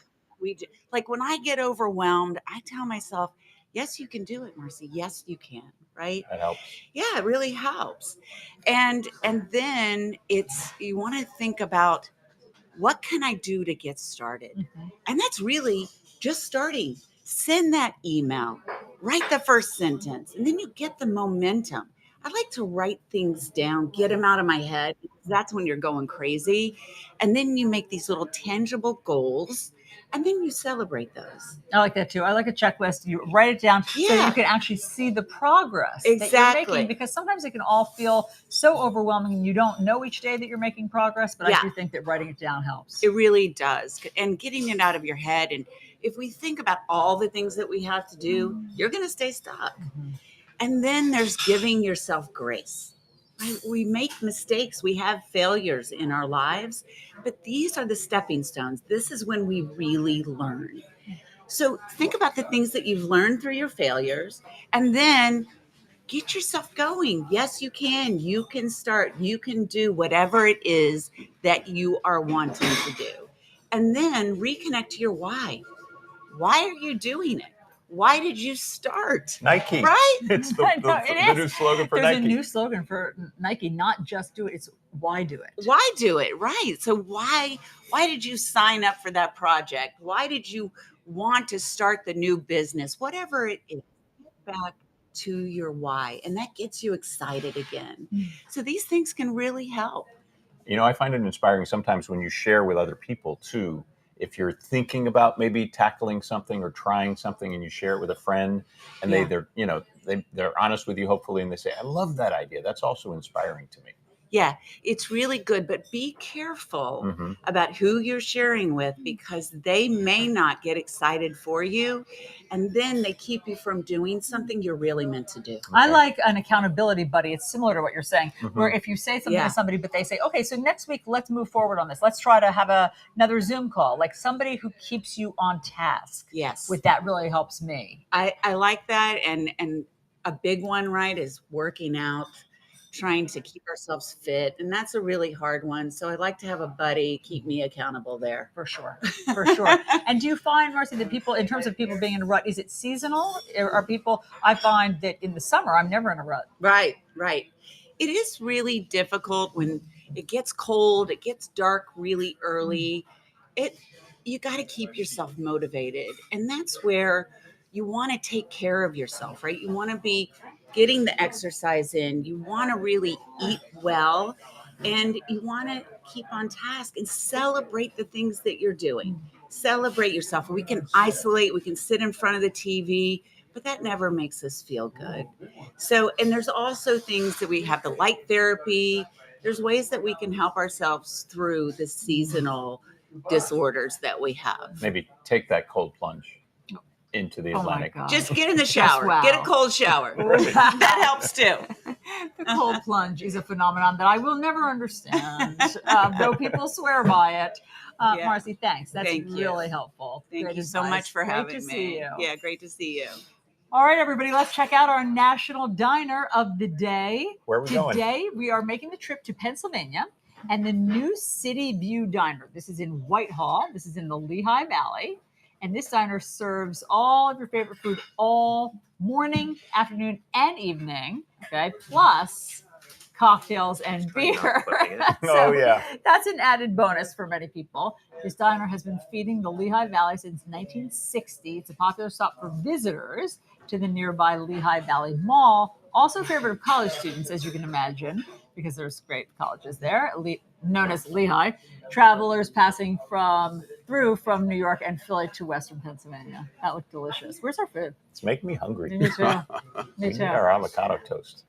Like when I get overwhelmed, I tell myself, yes, you can do it, Marcy. Yes, you can. Right? That helps. Yeah, it really helps. And then you want to think about, what can I do to get started? Mm-hmm. And that's really just starting. Send that email, write the first sentence, and then you get the momentum. I like to write things down, get them out of my head. That's when you're going crazy. And then you make these little tangible goals, and then you celebrate those. I like that too. I like a checklist. You write it down so you can actually see the progress that you're making, because sometimes it can all feel so overwhelming and you don't know each day that you're making progress. But I do think that writing it down helps. It really does. And getting it out of your head. And if we think about all the things that we have to do, you're going to stay stuck. Mm-hmm. And then there's giving yourself grace. Right? We make mistakes. We have failures in our lives, but these are the stepping stones. This is when we really learn. So think about the things that you've learned through your failures, and then get yourself going. Yes, you can. You can start. You can do whatever it is that you are wanting to do. And then reconnect to your why. Why are you doing it? Why did you start? Nike. Right? It's the new slogan for There's Nike. a new slogan for Nike, not just do it, it's why do it. Why do it? Right. So why did you sign up for that project? Why did you want to start the new business? Whatever it is, get back to your why, and that gets you excited again. So these things can really help. You know, I find it inspiring sometimes when you share with other people too. If you're thinking about maybe tackling something or trying something and you share it with a friend and they're honest with you, hopefully, and they say, I love that idea. That's also inspiring to me. Yeah, it's really good, but be careful about who you're sharing with, because they may not get excited for you, and then they keep you from doing something you're really meant to do. I like an accountability buddy. It's similar to what you're saying, where if you say something to somebody, but they say, okay, so next week, let's move forward on this. Let's try to have another Zoom call, like somebody who keeps you on task. Yes. With that really helps me. I like that. And a big one, right, is working out, trying to keep ourselves fit. And that's a really hard one. So I'd like to have a buddy keep me accountable there. For sure. For sure. And do you find, Marcy, that people, in terms of people being in a rut, is it seasonal? Are people, I find that in the summer, I'm never in a rut. Right, right. It is really difficult when it gets cold, it gets dark really early. You got to keep yourself motivated. And that's where you want to take care of yourself, right? You want to be getting the exercise in. You want to really eat well, and you want to keep on task and celebrate the things that you're doing. Celebrate yourself. We can isolate, we can sit in front of the TV, but that never makes us feel good. So, and there's also things that we have, the light therapy. There's ways that we can help ourselves through the seasonal disorders that we have. Maybe take that cold plunge into the Atlantic. Just get in the shower. Get a cold shower. That helps too. The cold plunge is a phenomenon that I will never understand, though people swear by it. Marcy, thanks. That's really helpful. Thank you so much for having me. Great to see you. Yeah, great to see you. All right, everybody, let's check out our national diner of the day. Where are we going? Today, we are making the trip to Pennsylvania and the New City View Diner. This is in Whitehall. This is in the Lehigh Valley. And this diner serves all of your favorite food all morning, afternoon, and evening, okay, plus cocktails and beer. Oh, yeah. That's an added bonus for many people. This diner has been feeding the Lehigh Valley since 1960. It's a popular stop for visitors to the nearby Lehigh Valley Mall. Also a favorite of college students, as you can imagine, because there's great colleges there, known as Lehigh. Travelers passing through from New York and Philly to Western Pennsylvania. That looked delicious. Where's our food? It's making me hungry. Me too. Me too. Our avocado toast.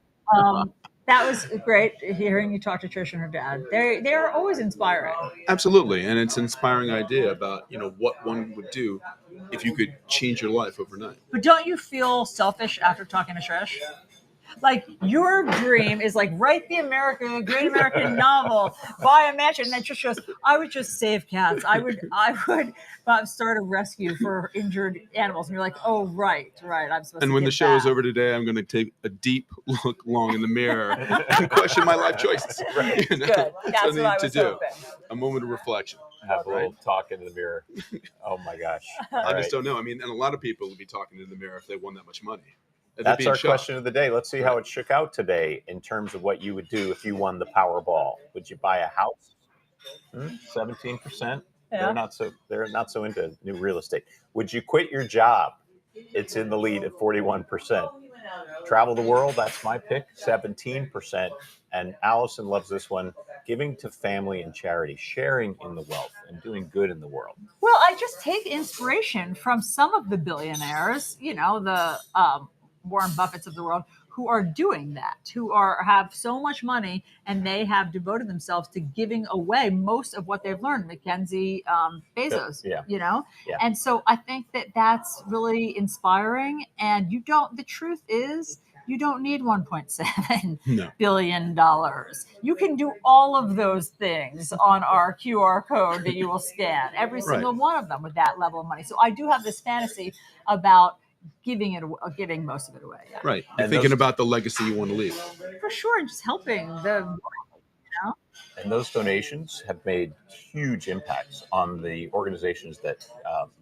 That was great hearing you talk to Trish and her dad. They are always inspiring. Absolutely, and it's an inspiring idea about what one would do if you could change your life overnight. But don't you feel selfish after talking to Trish? Like, your dream is like write the great American novel, buy a mansion, and then Trish goes, I would just save cats. I would start a rescue for injured animals. And you're like, oh, right. I'm supposed to. And when the show is over today, I'm going to take a deep look long in the mirror and question my life choices. Right. Good. That's what I was hoping. A moment of reflection. Have a little talk into the mirror. Oh my gosh. I just don't know. I mean, and a lot of people would be talking in the mirror if they won that much money. That's our question of the day. Let's see how it shook out today in terms of what you would do if you won the Powerball. Would you buy a house? 17%. Yeah. They're not so into new real estate. Would you quit your job? It's in the lead at 41%. Travel the world, that's my pick, 17%. And Alisyn loves this one. Giving to family and charity, sharing in the wealth, and doing good in the world. Well, I just take inspiration from some of the billionaires, the Warren Buffetts of the world, who are doing that, who have so much money, and they have devoted themselves to giving away most of what they've learned. Mackenzie Bezos, Yeah. And so I think that that's really inspiring. And the truth is, you don't need $1.7 billion. You can do all of those things on our QR code that you will scan, every single one of them with that level of money. So I do have this fantasy about giving most of it away. Yeah. Right. You're thinking about the legacy you want to leave. For sure, and just helping the world, you know? And those donations have made huge impacts on the organizations that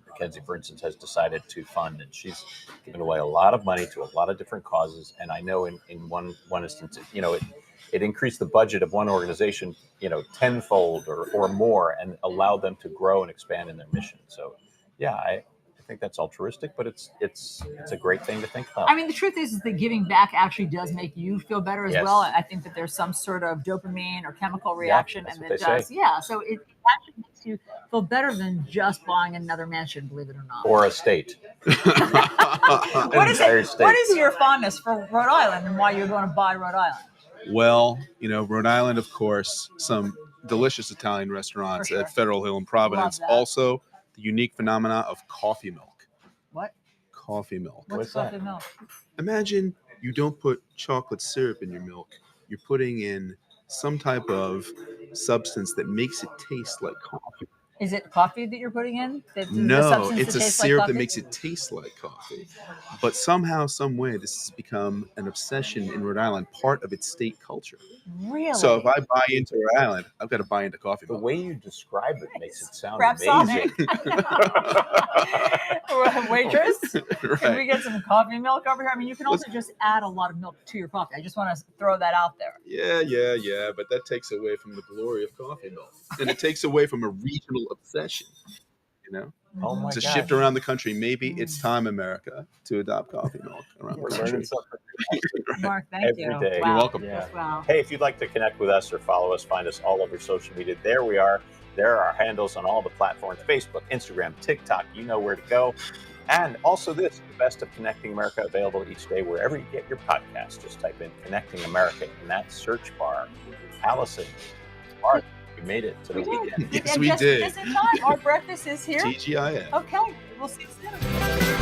Mackenzie, for instance, has decided to fund. And she's given away a lot of money to a lot of different causes. And I know in one instance, it increased the budget of one organization, tenfold or more, and allowed them to grow and expand in their mission. So, yeah, I think that's altruistic, but it's a great thing to think about. I mean, the truth is that giving back actually does make you feel better as well. I think that there's some sort of dopamine or chemical reaction, and it does. Say. Yeah, so it actually makes you feel better than just buying another mansion, believe it or not. Or a state. What is your fondness for Rhode Island and why you're going to buy Rhode Island? Well, Rhode Island, of course, some delicious Italian restaurants at Federal Hill and Providence. Also, the unique phenomena of coffee milk. What? Coffee milk. What's coffee milk? Imagine you don't put chocolate syrup in your milk. You're putting in some type of substance that makes it taste like coffee. Is it coffee that you're putting in? No, it's a syrup that makes it taste like coffee. But somehow, some way, this has become an obsession in Rhode Island, part of its state culture. Really? So if I buy into Rhode Island, I've got to buy into coffee milk. The way you describe it makes it sound amazing. Waitress, can we get some coffee milk over here? I mean, you can also just add a lot of milk to your coffee. I just want to throw that out there. Yeah, but that takes away from the glory of coffee milk. And it takes away from a regional obsession, Oh my to shift around the country. Maybe it's time, America, to adopt coffee milk around the country. Mark, thank you. Every day. You're welcome. Yeah. Wow. Hey, if you'd like to connect with us or follow us, find us all over social media. There we are. There are our handles on all the platforms: Facebook, Instagram, TikTok. You know where to go. And also the best of Connecting America, available each day wherever you get your podcast. Just type in Connecting America in that search bar. Alisyn, Mark, we made it to the weekend. Yes, we did. Just in time. Our breakfast is here. TGIF. Okay, we'll see you soon.